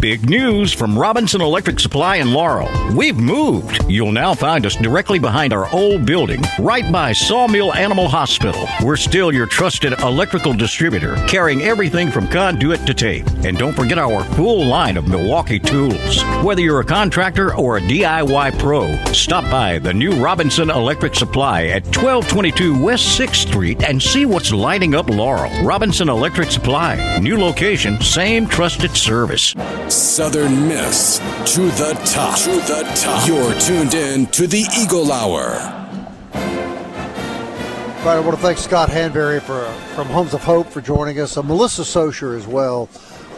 Big news from Robinson Electric Supply in Laurel. We've moved. You'll now find us directly behind our old building, right by Sawmill Animal Hospital. We're still your trusted electrical distributor, carrying everything from conduit to tape. And don't forget our full line of Milwaukee tools. Whether you're a contractor or a DIY pro, stop by the new Robinson Electric Supply at 1222 West 6th Street and see what's lighting up Laurel. Robinson Electric Supply. New location, same trusted service. Southern Miss to the top. To the top. You're tuned in to the Eagle Hour. Right, I want to thank Scott Hanberry from Homes of Hope for joining us. Melissa Socher as well,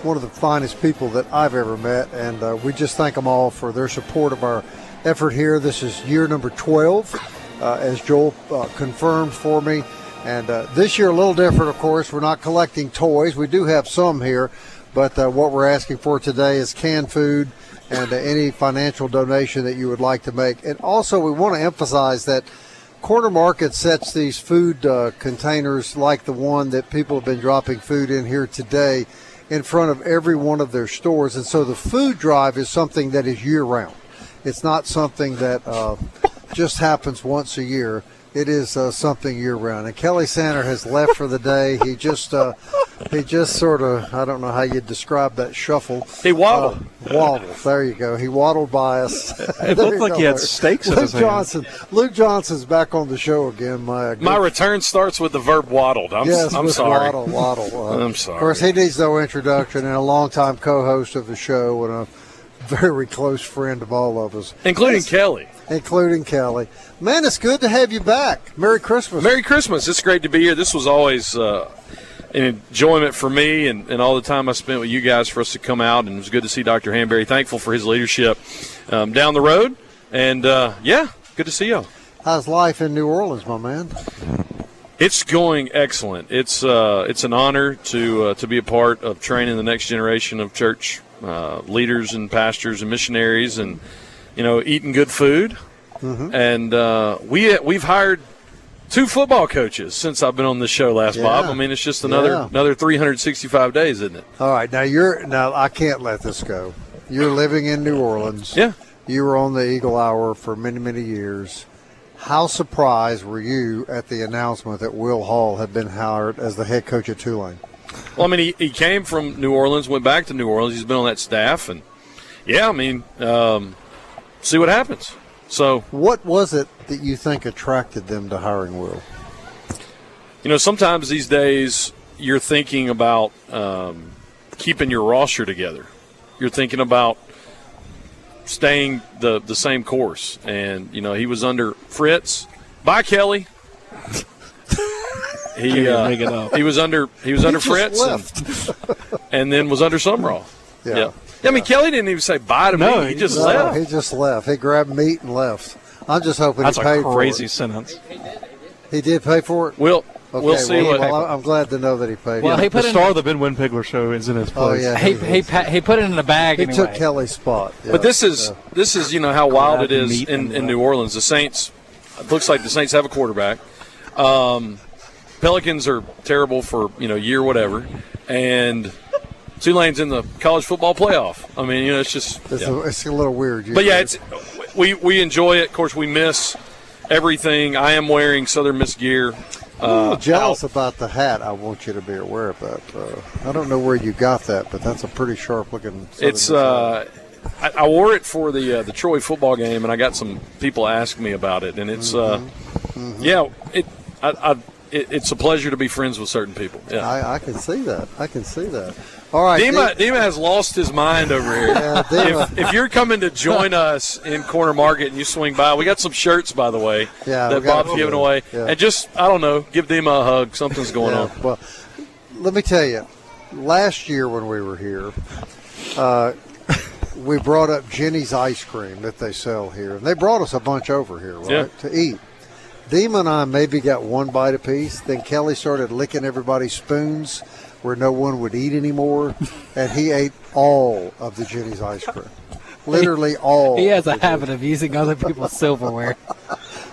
one of the finest people that I've ever met, and we just thank them all for their support of our effort here. This is year number 12, as Joel confirmed for me. And this year a little different, of course. We're not collecting toys. We do have some here. But what we're asking for today is canned food and any financial donation that you would like to make. And also we want to emphasize that Corner Market sets these food containers like the one that people have been dropping food in here today in front of every one of their stores. And so the food drive is something that is year-round. It's not something that just happens once a year. It is something year-round. And Kelly Sander has left for the day. He just sort of, I don't know how you'd describe that shuffle. He waddled. Waddled. There you go. He waddled by us. It looked like he had steaks in his hand. Luke Johnson's back on the show again. My return starts with the verb waddled. I'm sorry. Waddle. I'm sorry. Of course, he needs no introduction, and a longtime co-host of the show and a very close friend of all of us. Including Kelly. Man, it's good to have you back. Merry Christmas. Merry Christmas. It's great to be here. This was always an enjoyment for me and all the time I spent with you guys for us to come out, and it was good to see Dr. Hanberry. Thankful for his leadership down the road. And, good to see y'all. How's life in New Orleans, my man? It's going excellent. It's an honor to be a part of training the next generation of church leaders and pastors and missionaries, and eating good food. Mm-hmm. And we've hired 2 football coaches since I've been on this show last, Bob. I mean, it's just another 365 days, isn't it? All right, now I can't let this go. You're living in New Orleans. Yeah. You were on the Eagle Hour for many, many years. How surprised were you at the announcement that Will Hall had been hired as the head coach at Tulane? Well, I mean, he came from New Orleans, went back to New Orleans. He's been on that staff, and see what happens. So, what was it that you think attracted them to hiring Will? Sometimes these days you're thinking about keeping your roster together. You're thinking about staying the same course. And, he was under Fritz. Bye, Kelly. He was under Fritz and then was under Summerall. Yeah. I mean, Kelly didn't even say bye to me. He just left. He just left. He grabbed meat and left. I'm just hoping That's he paid for it. That's a crazy sentence. He did pay for it? We'll see what happens. I'm glad to know that he paid. Well, he put the star of the Ben Windpigler show is in his place. Oh, yeah, he put it in the bag anyway. He took Kelly's spot. Yeah. But this is how wild it is in New Orleans. The Saints, it looks like the Saints have a quarterback. Pelicans are terrible for, year whatever. And Tulane's in the college football playoff. I mean, it's just it's a little weird. But we enjoy it. Of course, we miss everything. I am wearing Southern Miss gear. I'm a little jealous about the hat. I want you to be aware of that. I don't know where you got that, but that's a pretty sharp looking. It's I wore it for the Troy football game, and I got some people ask me about it, and it's it's a pleasure to be friends with certain people. Yeah, I can see that. All right, Dima has lost his mind over here. Yeah, if you're coming to join us in Corner Market and you swing by, we got some shirts, by the way, that Bob's giving away. Yeah. And just, I don't know, give Dima a hug. Something's going on. Well, let me tell you, last year when we were here, we brought up Jenny's ice cream that they sell here. And they brought us a bunch over here, right, to eat. Dima and I maybe got one bite apiece. Then Kelly started licking everybody's spoons where no one would eat anymore. And he ate all of the Jenny's ice cream. Literally all. He has a habit of using other people's silverware.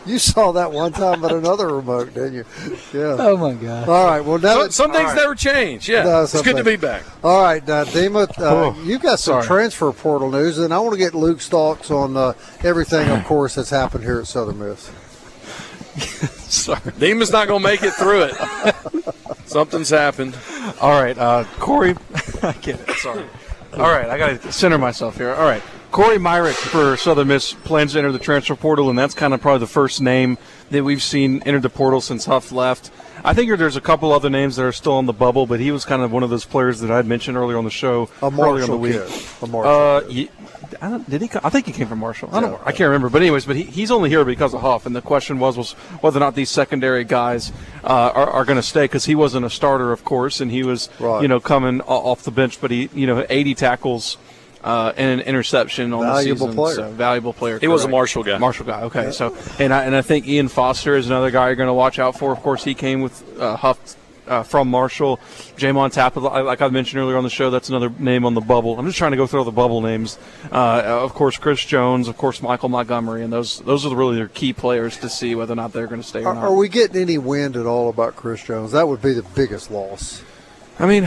You saw that one time at another remote, didn't you? Yeah. Oh, my God. All right. Well, now some things never change. Yeah. No, it's good to be back. All right, Dima, you got some transfer portal news, and I want to get Luke's thoughts on everything, of course, that's happened here at Southern Miss. Sorry. Dima's not going to make it through it. Something's happened. All right, Corey. I get it. Sorry. All right, I got to center myself here. All right. Corey Myrick for Southern Miss plans to enter the transfer portal, and that's kind of probably the first name that we've seen enter the portal since Huff left. I think there's a couple other names that are still on the bubble, but he was kind of one of those players that I had mentioned earlier on the show. Earlier in the week. A Marshall kid. Did he? I think he came from Marshall. I can't remember. But anyways, he's only here because of Huff, and the question was whether or not these secondary guys are going to stay, because he wasn't a starter, of course, and he was coming off the bench, but he 80 tackles. And an interception on the season. Player. So, valuable player. He was a Marshall guy. Okay. Yeah. So, and I think Ian Foster is another guy you're going to watch out for. Of course, he came with Huff from Marshall. Jamon Tappet, like I mentioned earlier on the show, that's another name on the bubble. I'm just trying to go through all the bubble names. Of course, Chris Jones. Of course, Michael Montgomery, and those are really their key players to see whether or not they're going to stay or not. Are we getting any wind at all about Chris Jones? That would be the biggest loss. I mean,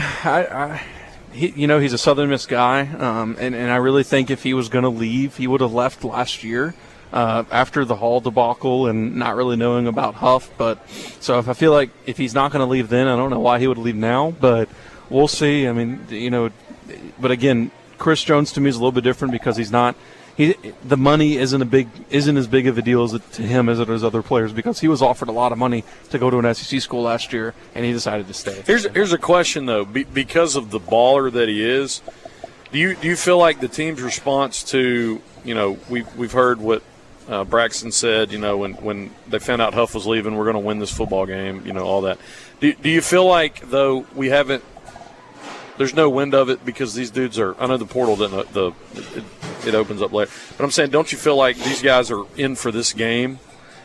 he's a Southern Miss guy, and I really think if he was going to leave, he would have left last year after the Hall debacle and not really knowing about Huff. But so if I feel like if he's not going to leave then, I don't know why he would leave now, but we'll see. I mean, but again, Chris Jones to me is a little bit different because he's not. The money isn't as big of a deal to him as it is other players, because he was offered a lot of money to go to an SEC school last year, and he decided to stay. Here's a question though, because of the baller that he is, do you feel like the team's response to we've heard what Braxton said, when they found out Huff was leaving, we're going to win this football game, all that. Do you feel like though we haven't? There's no wind of it because these dudes are. I know the portal didn't. It opens up later, but I'm saying, don't you feel like these guys are in for this game,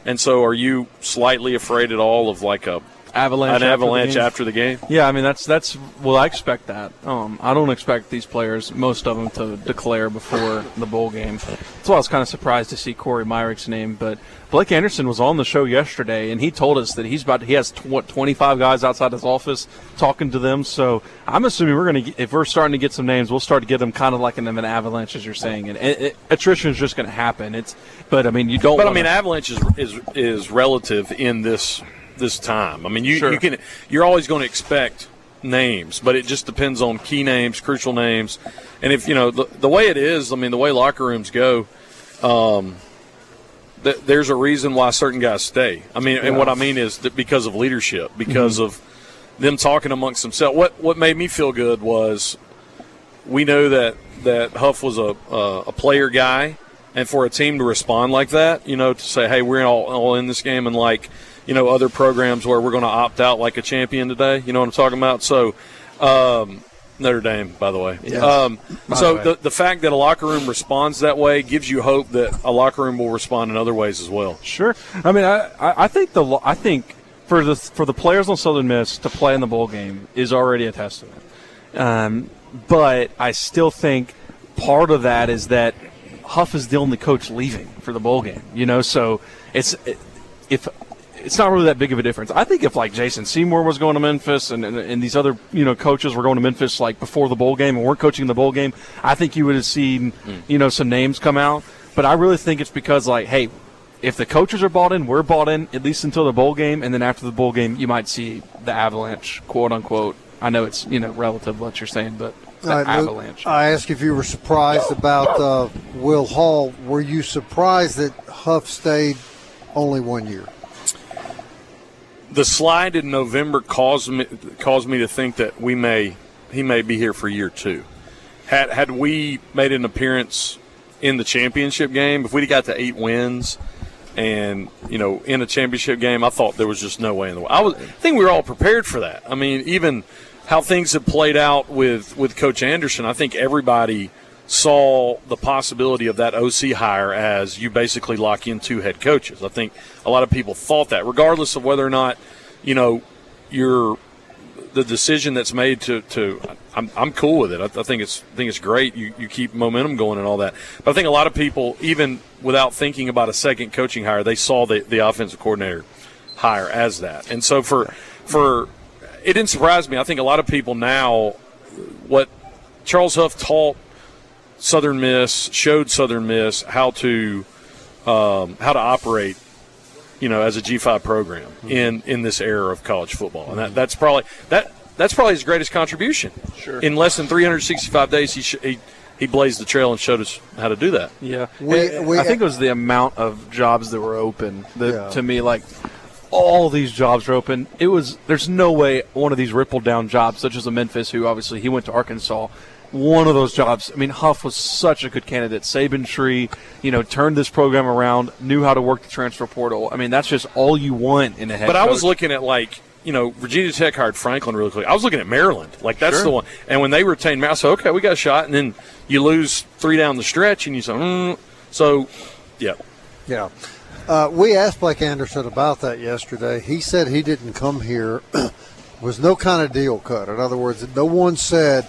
and so are you slightly afraid at all of like an avalanche after the game? Yeah, I mean that's well, I expect that. I don't expect these players, most of them, to declare before the bowl game. That's why I was kind of surprised to see Corey Myrick's name, but Blake Anderson was on the show yesterday, and he told us that he has 25 guys outside his office talking to them. So I'm assuming if we're starting to get some names, we'll start to get them kind of like in an avalanche, as you're saying, and attrition is just going to happen. But I mean, you don't. But I mean, avalanche is relative in this time. I mean, you're always going to expect names, but it just depends on key names, crucial names, and if the way it is. I mean, the way locker rooms go. There's a reason why certain guys stay. I mean, and what I mean is that because of leadership, because of them talking amongst themselves. What made me feel good was we know that Huff was a player guy, and for a team to respond like that, to say, hey, we're all in this game, and like other programs where we're going to opt out like a champion today. You know what I'm talking about? So. Notre Dame, by the way. Yes. So the fact that a locker room responds that way gives you hope that a locker room will respond in other ways as well. Sure. I mean, I think for the players on Southern Miss to play in the bowl game is already a testament. But I still think part of that is that Huff is the only coach leaving for the bowl game. So it's not really that big of a difference. I think if like Jason Seymour was going to Memphis and these other coaches were going to Memphis like before the bowl game and weren't coaching the bowl game, I think you would have seen some names come out. But I really think it's because like, hey, if the coaches are bought in, we're bought in at least until the bowl game, and then after the bowl game, you might see the avalanche, quote unquote. I know it's relative what you're saying, but avalanche. I asked if you were surprised about Will Hall. Were you surprised that Huff stayed only 1 year? The slide in November caused me to think that he may be here for year two. Had we made an appearance in the championship game, if we'd got to 8 wins and in a championship game, I thought there was just no way in the world. I think we were all prepared for that. I mean, even how things have played out with Coach Anderson, I think everybody saw the possibility of that OC hire as you basically lock in 2 head coaches. I think a lot of people thought that, regardless of whether or not, the decision that's made to I'm cool with it. I think it's great. You keep momentum going and all that. But I think a lot of people, even without thinking about a second coaching hire, they saw the offensive coordinator hire as that. And so for it didn't surprise me. I think a lot of people now, what Charles Huff taught Southern Miss, showed Southern Miss how to operate, as a G5 program in this era of college football, and that's probably his greatest contribution. Sure. In less than 365 days, he blazed the trail and showed us how to do that. Yeah, I think it was the amount of jobs that were open that to me, like, all these jobs were open. There's no way one of these rippled down jobs, such as a Memphis, who obviously he went to Arkansas. One of those jobs, I mean, Huff was such a good candidate. Saban Tree, turned this program around, knew how to work the transfer portal. I mean, that's just all you want in a head coach. But I was looking at, Virginia Tech hired Franklin really quick. I was looking at Maryland. That's the one. And when they retained Maryland, I said, okay, we got a shot. And then you lose 3 down the stretch, and you say, So, yeah. Yeah. We asked Blake Anderson about that yesterday. He said he didn't come here. Was no kind of deal cut. In other words, no one said,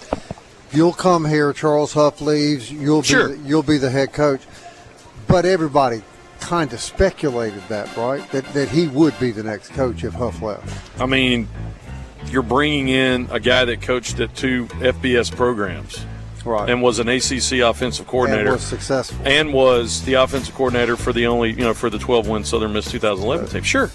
you'll come here, Charles Huff leaves, you'll be the head coach. But everybody kind of speculated that, right? That he would be the next coach if Huff left. I mean, you're bringing in a guy that coached at 2 FBS programs. Right. And was an ACC offensive coordinator. And was successful. And was the offensive coordinator for the for the 12-win Southern Miss 2011 team. Sure.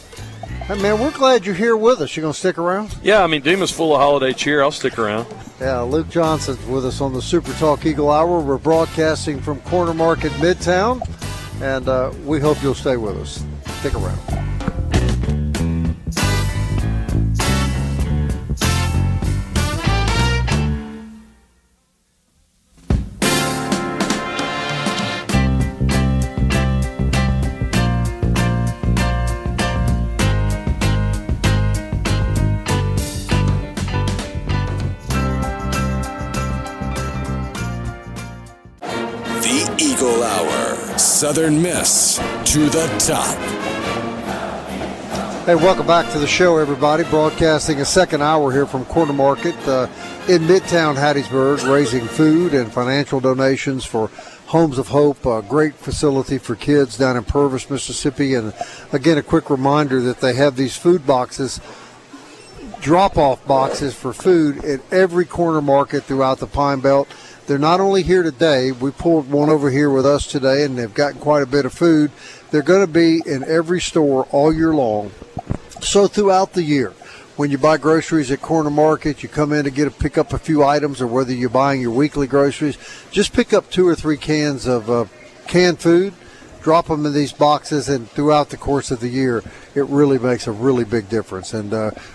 Hey, man, we're glad you're here with us. You going to stick around? Yeah, I mean, Dima's full of holiday cheer. I'll stick around. Yeah, Luke Johnson's with us on the Super Talk Eagle Hour. We're broadcasting from Corner Market, Midtown, and we hope you'll stay with us. Stick around. Eagle Hour, Southern Miss to the top. Hey, welcome back to the show, everybody. Broadcasting a second hour here from Corner Market in Midtown Hattiesburg, raising food and financial donations for Homes of Hope, a great facility for kids down in Purvis, Mississippi. And again, a quick reminder that they have these food boxes, drop-off boxes for food at every corner market throughout the Pine Belt. They're not only here today. We pulled one over here with us today, and they've gotten quite a bit of food. They're going to be in every store all year long. So throughout the year, when you buy groceries at Corner Market, you come in to pick up a few items, or whether you're buying your weekly groceries, just pick up 2 or 3 cans of canned food, drop them in these boxes, and throughout the course of the year, it really makes a really big difference. And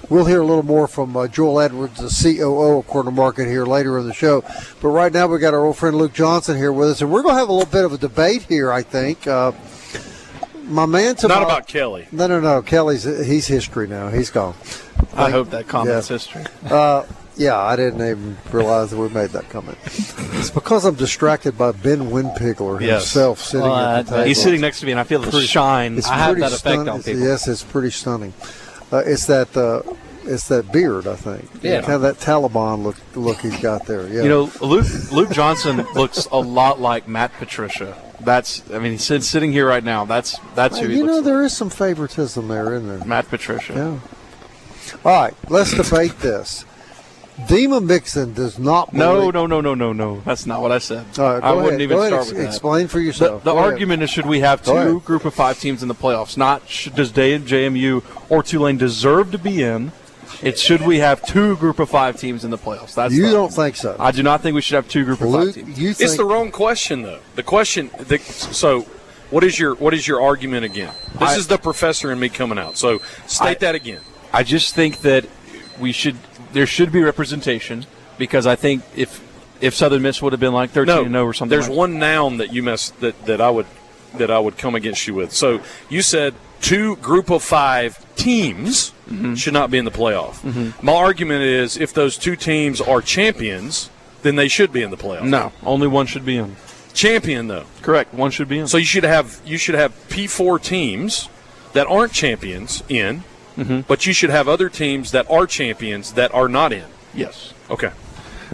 we'll hear a little more from Joel Edwards, the COO of Corner Market, here later in the show. But right now, we've got our old friend Luke Johnson here with us, and we're going to have a little bit of a debate here, I think. My man tomorrow. Not about Kelly. No. He's history now. He's gone. I hope that comment's history. Yeah, I didn't even realize that we made that comment. It's because I'm distracted by Ben Winpigler himself sitting at the table. He's sitting next to me, and I feel the shine. It's I have that effect on people. Yes, it's pretty stunning. It's that beard, I think. Yeah. Kind of that Taliban look he's got there. Yeah. Luke Johnson looks a lot like Matt Patricia. He's sitting here right now. That's who he looks like. There is some favoritism there, isn't there? Matt Patricia. Yeah. All right, let's debate this. Dima Mixon does not believe... No. That's not what I said. All right, I wouldn't even start with that. Explain for yourself. The argument is, should we have 2 group of 5 teams in the playoffs? Not does JMU or Tulane deserve to be in. It's should we have 2 group of 5 teams in the playoffs? You don't think so? I do not think we should have 2 group of 5 teams. It's the wrong question, though. The question. So, what is your argument again? This is the professor and me coming out. So, state that again. I just think that there should be representation, because I think if Southern Miss would have been like 13-0 or something. There's one noun that you that I would come against you with. So you said 2 group of 5 teams should not be in the playoff. My argument is if those two teams are champions, then they should be in the playoff. No, only one should be in. Champion, though. Correct. One should be in. So you should have P4 teams that aren't champions in, but you should have other teams that are champions that are not in. Yes. Okay.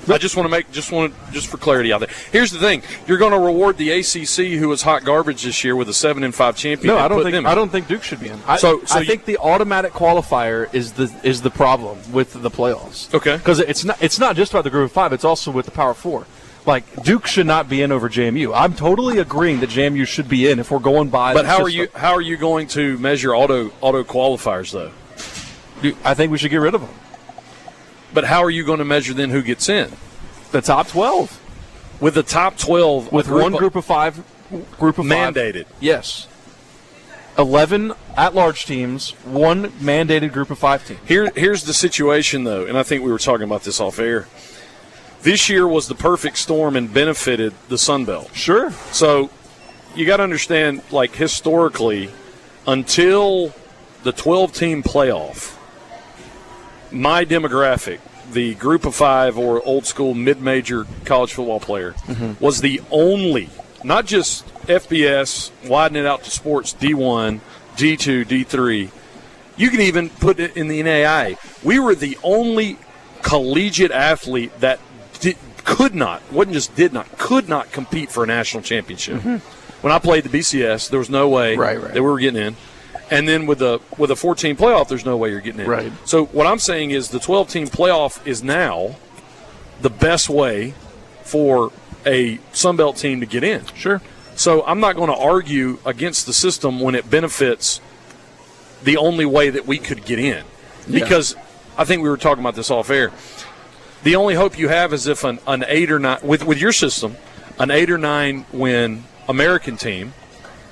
I just want to for clarity out there. Here's the thing: you're going to reward the ACC, who was hot garbage this year, with a 7-5 champion. No, I don't think Duke should be in. I think the automatic qualifier is the problem with the playoffs. Okay. Because it's not just about the Group of 5; it's also with the Power 4. Like, Duke should not be in over JMU. I'm totally agreeing that JMU should be in if we're going by. But how are you going to measure auto qualifiers though? I think we should get rid of them. But how are you going to measure then who gets in? The top 12. With the top 12, with one group of five mandated. Yes. 11 at-large teams, one mandated group of 5 teams. Here's the situation, though, and I think we were talking about this off air. This year was the perfect storm and benefited the Sun Belt. Sure. So you got to understand, like, historically, until the 12-team playoff, my demographic, the group of 5 or old school mid-major college football player, was the only, not just FBS, widen it out to sports, D1, D2, D3. You can even put it in the NAIA. We were the only collegiate athlete that could not compete for a national championship. When I played the BCS, there was no way that we were getting in. And then with a 14 playoff, there's no way you're getting in. Right. So what I'm saying is the 12-team playoff is now the best way for a Sun Belt team to get in. Sure. So I'm not going to argue against the system when it benefits the only way that we could get in. Because I think we were talking about this off air. The only hope you have is if an 8 or 9 with your system, an 8 or 9 win American team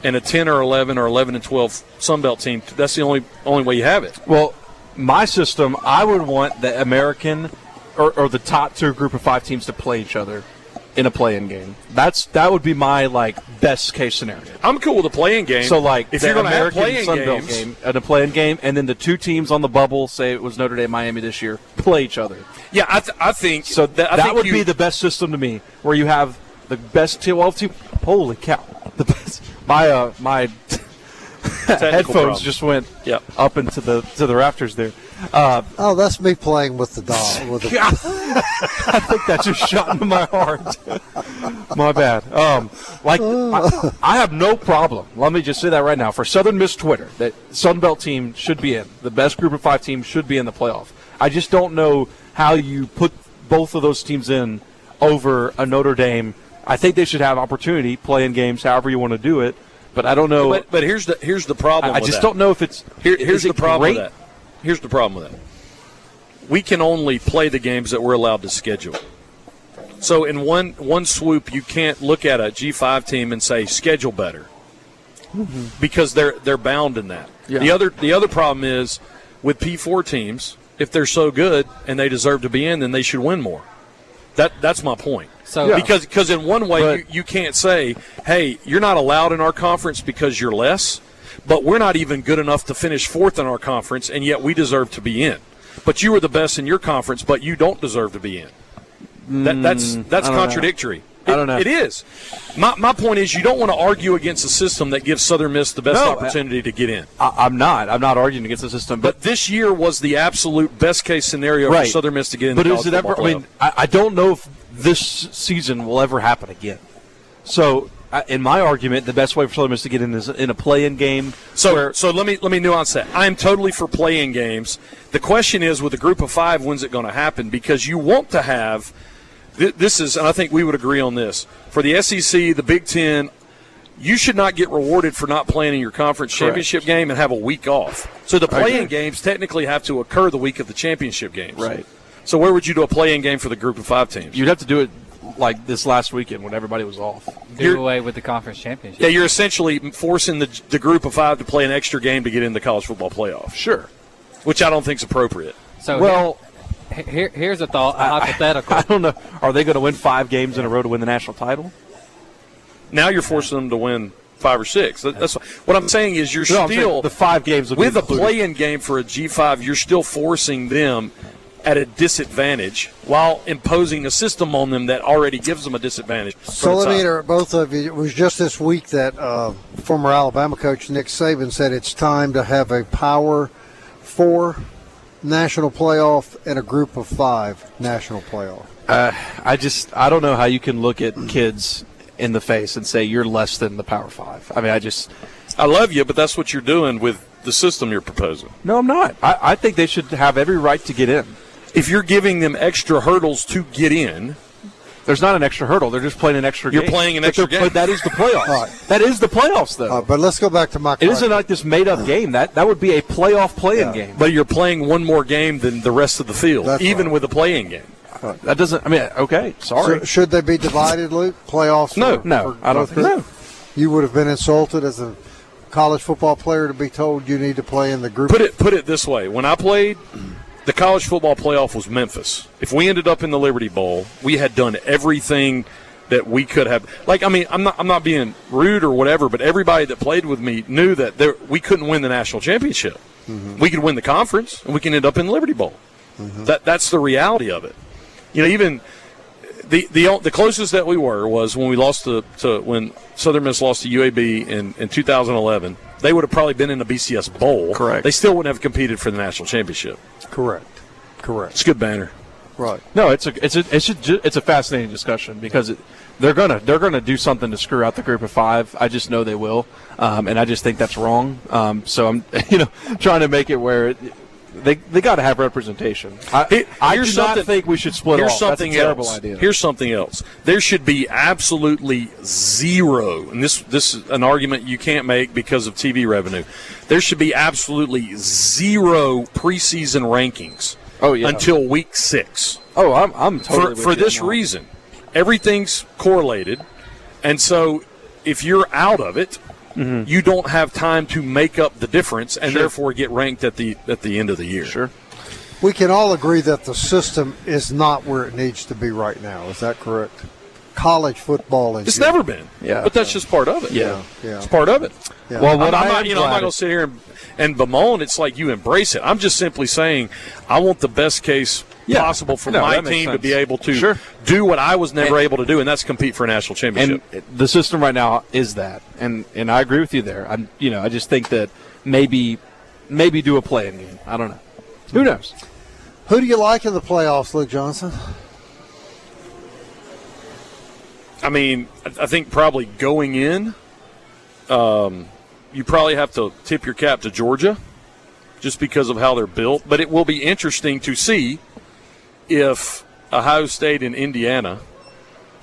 and a 10 or 11 or 11 and 12 Sun Belt team, that's the only way you have it. Well, my system, I would want the American or the top 2 group of 5 teams to play each other in a play-in game. That would be my best case scenario. I'm cool with a play-in game. So if you're going to have play-in Sun Belt game and a play-in game, and then the 2 teams on the bubble, say it was Notre Dame, Miami this year, play each other. Yeah, I think so. That would be the best system to me, where you have the best 12 team. Holy cow! The best. My headphones just went up into the rafters there. That's me playing with the doll. I think that just shot into my heart. My bad. I have no problem. Let me just say that right now for Southern Miss Twitter that Sun Belt team should be in. The best group of 5 teams should be in the playoff. I just don't know how you put both of those teams in over a Notre Dame. I think they should have opportunity playing games, however you want to do it. But I don't know. But here's the problem. I just don't know if it's here's the problem with that. Here's the problem with that. We can only play the games that we're allowed to schedule. So in one swoop, you can't look at a G5 team and say schedule better because they're bound in that. Yeah. The other problem is with P4 teams, if they're so good and they deserve to be in, then they should win more. That's my point. So because in one way you can't say, hey, you're not allowed in our conference because you're less, but we're not even good enough to finish 4th in our conference, and yet we deserve to be in. But you were the best in your conference, but you don't deserve to be in. That's contradictory. I don't know. It is. My point is you don't want to argue against a system that gives Southern Miss the best opportunity to get in. I'm not arguing against the system. But this year was the absolute best-case scenario for Southern Miss to get in the college football playoff. I don't know if this season will ever happen again. So, in my argument, the best way for Southern Miss to get in is in a play-in game. So let me nuance that. I am totally for play-in games. The question is, with a group of 5, when's it going to happen? Because you want to have this is, and I think we would agree on this, for the SEC, the Big Ten, you should not get rewarded for not playing in your conference championship game and have a week off. So the play-in games technically have to occur the week of the championship games. Right. So where would you do a play-in game for the group of 5 teams? You'd have to do it like this last weekend when everybody was off. Do away with the conference championship. Yeah, you're essentially forcing the group of 5 to play an extra game to get in the college football playoff. Sure. Which I don't think is appropriate. So here's a thought, a hypothetical. I don't know. Are they going to win 5 games in a row to win the national title? Now you're forcing them to win 5 or 6. That's what I'm saying is you're still the 5 games with a play-in game for a G5. You're still forcing them at a disadvantage while imposing a system on them that already gives them a disadvantage. So let me interrupt both of you. It was just this week that former Alabama coach Nick Saban said it's time to have a Power 4 national playoff and a Group of 5 national playoff. I don't know how you can look at kids in the face and say you're less than the Power 5. I mean, I love you, but that's what you're doing with the system you're proposing. No, I'm not. I think they should have every right to get in. If you're giving them extra hurdles to get in, there's not an extra hurdle. They're just playing an extra game. You're playing an extra game. But that is the playoffs. Right. That is the playoffs, though. But let's go back to my question. It isn't like this made-up game. That would be a playoff play-in game. But you're playing one more game than the rest of the field, even with a play-in game. That doesn't – I mean, okay, sorry. So should they be divided, Luke? Playoffs? No, I don't think so. You would have been insulted as a college football player to be told you need to play in the group? Put it this way. When I played – the college football playoff was Memphis. If we ended up in the Liberty Bowl, we had done everything that we could have. Like, I mean, I'm not being rude or whatever, but everybody that played with me knew that we couldn't win the national championship. Mm-hmm. We could win the conference, and we can end up in the Liberty Bowl. Mm-hmm. That's the reality of it. You know, even the closest that we were was when we lost to when Southern Miss lost to UAB in 2011. They would have probably been in the BCS Bowl. Correct. They still wouldn't have competed for the national championship. Correct. It's a good banner. Right. No, it's a fascinating discussion because they're gonna do something to screw out the Group of 5. I just know they will, and I just think that's wrong. So I'm trying to make it where they got to have representation. I do not think we should split off. That's a terrible idea. Here's something else. There should be absolutely zero, and this is an argument you can't make because of TV revenue. There should be absolutely zero preseason rankings until week 6. Oh, I'm totally for this reason. Everything's correlated, and so if you're out of it, mm-hmm. you don't have time to make up the difference and therefore get ranked at the end of the year. Sure. We can all agree that the system is not where it needs to be right now. Is that correct? College football is. It's never been. Yeah. But that's just part of it. Yeah. It's part of it. Yeah. Well, I'm not going to sit here and bemoan. It's like you embrace it. I'm just simply saying I want the best case possible for my team to be able to do what I was never able to do, and that's compete for a national championship. And the system right now is that, and I agree with you there. I just think that maybe do a play-in game. I don't know. Who knows? Who do you like in the playoffs, Luke Johnson? I mean, I think probably going in, you probably have to tip your cap to Georgia just because of how they're built. But it will be interesting to see if Ohio State and Indiana,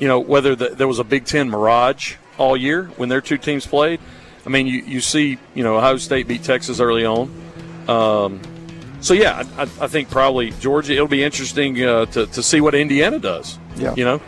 whether there was a Big Ten mirage all year when their two teams played. I mean, you see, Ohio State beat Texas early on. I think probably Georgia. It'll be interesting to see what Indiana does. Yeah.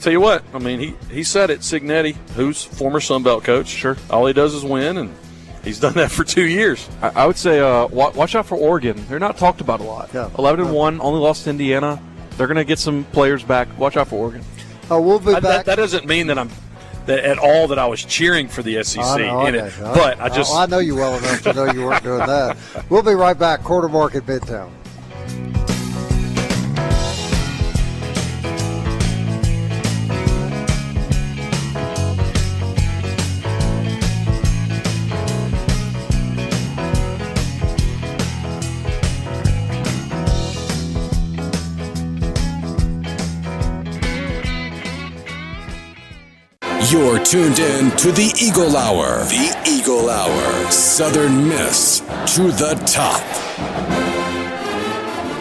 Tell you what, I mean, he said it, Signetti, who's former Sun Belt coach. Sure. All he does is win, and he's done that for 2 years. I would say watch out for Oregon. They're not talked about a lot. Yeah. 11-1, only lost to Indiana. They're going to get some players back. Watch out for Oregon. We'll be back. That doesn't mean that I was cheering for the SEC in it. But I know you well enough to know you weren't doing that. We'll be right back. Corner Market, Midtown. You're tuned in to the Eagle Hour. The Eagle Hour. Southern Miss to the top.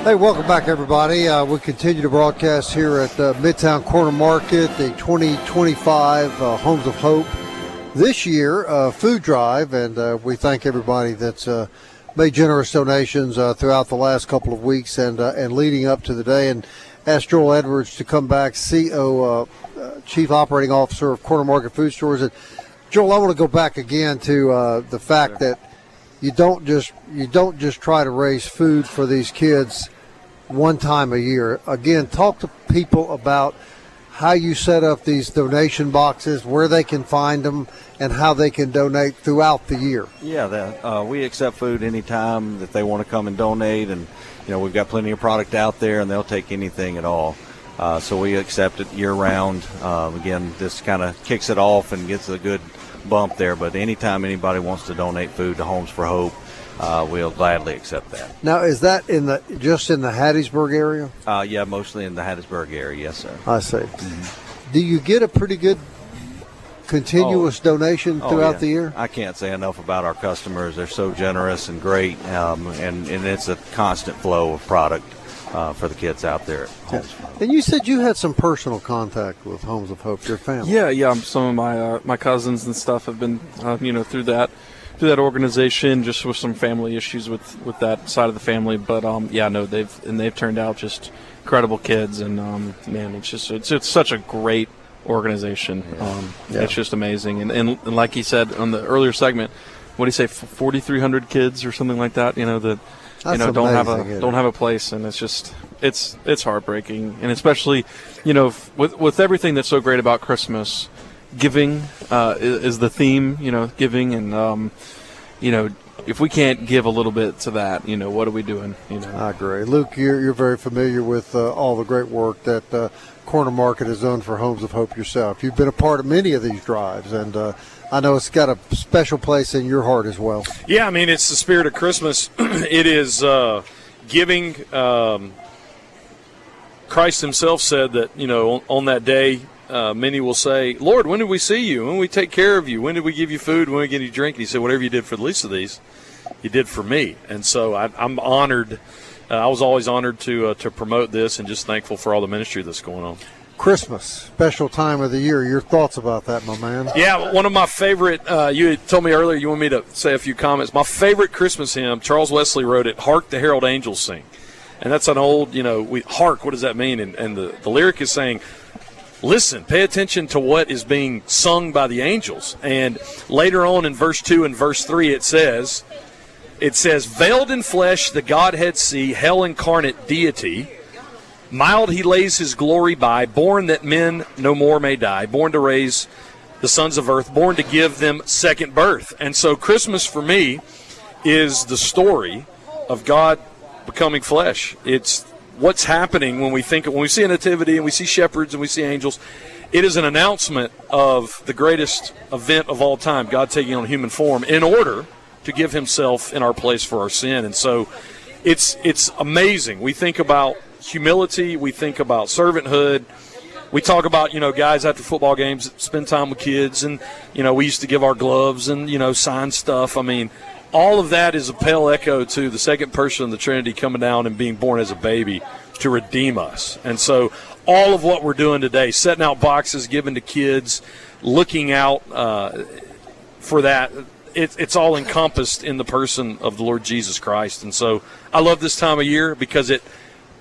Hey, welcome back, everybody. We continue to broadcast here at Midtown Corner Market, the 2025 Homes of Hope. This year, food drive, and we thank everybody that's made generous donations throughout the last couple of weeks and leading up to the day. And asked Joel Edwards to come back, Chief Operating Officer of Corner Market Food Stores. And Joel, I want to go back again to the fact that you don't just try to raise food for these kids one time a year. Again, talk to people about how you set up these donation boxes, where they can find them, and how they can donate throughout the year. Yeah, we accept food anytime that they want to come and donate, and we've got plenty of product out there, and they'll take anything at all. So we accept it year-round. Again, this kind of kicks it off and gets a good bump there, but anytime anybody wants to donate food to Homes for Hope, we'll gladly accept that. Now, is that just in the Hattiesburg area? Yeah, mostly in the Hattiesburg area, yes, sir. I see. Mm-hmm. Do you get a pretty good continuous donation throughout the year? I can't say enough about our customers. They're so generous and great, and it's a constant flow of product for the kids out there. And you said you had some personal contact with Homes of Hope, your family. Yeah. Some of my cousins and stuff have been, through that organization, just with some family issues with that side of the family. But they've turned out just incredible kids, and man, it's such a great organization. It's just amazing. And like he said on the earlier segment, what do you say, 4,300 kids or something like that? Don't have a place, and it's heartbreaking. And especially, with everything that's so great about Christmas, giving is the theme. Giving, and if we can't give a little bit to that, what are we doing? I agree. Luke, you're very familiar with all the great work that Corner Market has done for Homes of Hope yourself. You've been a part of many of these drives, and I know it's got a special place in your heart as well. Yeah, I mean, it's the spirit of Christmas. It is giving. Christ himself said that, on that day, many will say, Lord, when did we see you? When did we take care of you? When did we give you food? When did we give you drink? And he said, whatever you did for the least of these, you did for me. And so I'm honored. I was always honored to promote this, and just thankful for all the ministry that's going on. Christmas, special time of the year. Your thoughts about that, my man? Yeah, one of my favorite, you had told me earlier you want me to say a few comments. My favorite Christmas hymn, Charles Wesley wrote it, Hark the Herald Angels Sing. And that's an old, hark, what does that mean? And the lyric is saying, listen, pay attention to what is being sung by the angels. And later on in verse 2 and verse 3 it says, veiled in flesh the Godhead see, hell incarnate deity, mild he lays his glory by, born that men no more may die, born to raise the sons of earth, born to give them second birth. And so Christmas for me is the story of God becoming flesh. It's what's happening when we see a nativity and we see shepherds and we see angels. It is an announcement of the greatest event of all time, God taking on human form in order to give himself in our place for our sin. And so it's amazing. We think about humility, we think about servanthood, we talk about guys after football games spend time with kids, and we used to give our gloves and sign stuff. I mean, all of that is a pale echo to the second person of the Trinity coming down and being born as a baby to redeem us. And so all of what we're doing today, setting out boxes, giving to kids, looking out for that, it's all encompassed in the person of the Lord Jesus Christ. And so I love this time of year because it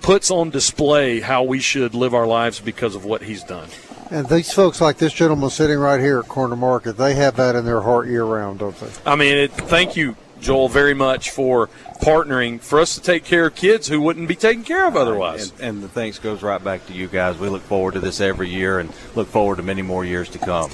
puts on display how we should live our lives because of what he's done. And these folks like this gentleman sitting right here at Corner Market, they have that in their heart year-round, don't they? I mean, thank you, Joel, very much for partnering for us to take care of kids who wouldn't be taken care of otherwise. And the thanks goes right back to you guys. We look forward to this every year and look forward to many more years to come.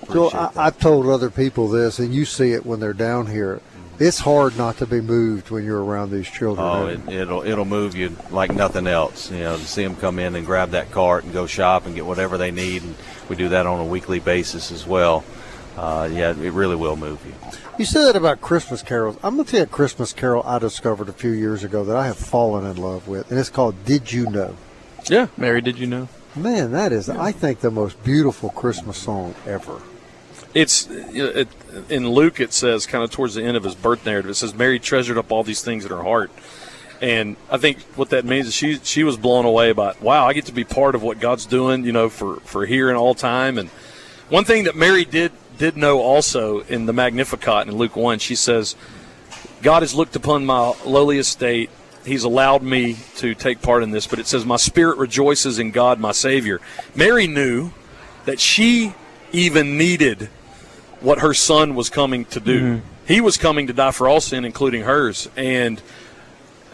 So I've told other people this, and you see it when they're down here. It's hard not to be moved when you're around these children. Oh, it'll move you like nothing else. To see them come in and grab that cart and go shop and get whatever they need, and we do that on a weekly basis as well. It really will move you. You said that about Christmas carols. I'm going to tell you a Christmas carol I discovered a few years ago that I have fallen in love with, and it's called "Did You Know?" Yeah, Mary, did you know? Man, that is, I think, the most beautiful Christmas song ever. It's in Luke, it says, kind of towards the end of his birth narrative, it says Mary treasured up all these things in her heart. And I think what that means is she was blown away by, wow, I get to be part of what God's doing, for here and all time. And one thing that Mary did know also in the Magnificat in Luke 1, she says, God has looked upon my lowly estate. He's allowed me to take part in this. But it says, my spirit rejoices in God, my Savior. Mary knew that she even needed what her son was coming to do. Mm-hmm. He was coming to die for all sin, including hers. And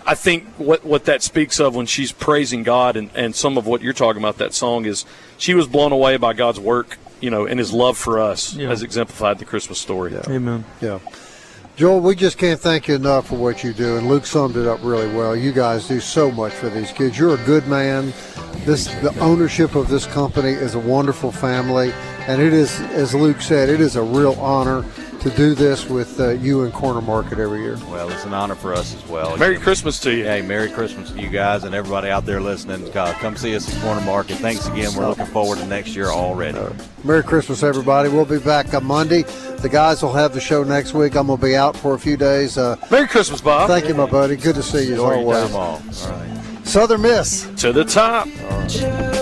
I think what that speaks of when she's praising God and some of what you're talking about, that song, is she was blown away by God's work, and his love for us as exemplified in the Christmas story. Yeah. Amen. Yeah. Joel, we just can't thank you enough for what you do, and Luke summed it up really well. You guys do so much for these kids. You're a good man. The ownership of this company is a wonderful family, and it is, as Luke said, it is a real honor to do this with you in Corner Market every year. Well, it's an honor for us as well. Merry Christmas to you. Hey, Merry Christmas to you guys and everybody out there listening. Come see us at Corner Market. Thanks again. We're looking forward to next year already. Merry Christmas, everybody. We'll be back on Monday. The guys will have the show next week. I'm going to be out for a few days. Merry Christmas, Bob. Thank you, my buddy. Good to see you Enjoy as your always. time off. All right. Southern Miss. To the top. All right.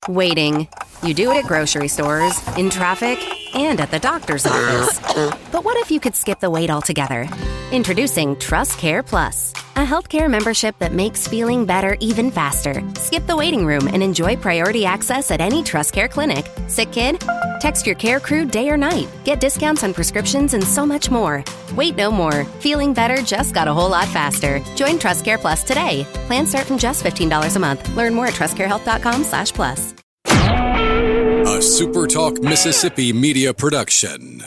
Waiting. You do it at grocery stores, in traffic, and at the doctor's office. But what if you could skip the wait altogether? Introducing Trust Care Plus, a healthcare membership that makes feeling better even faster. Skip the waiting room and enjoy priority access at any Trust Care clinic. Sick kid? Text your care crew day or night. Get discounts on prescriptions and so much more. Wait no more. Feeling better just got a whole lot faster. Join Trust Care Plus today. Plans start from just $15 a month. Learn more at trustcarehealth.com/plus. A SuperTalk Mississippi media production.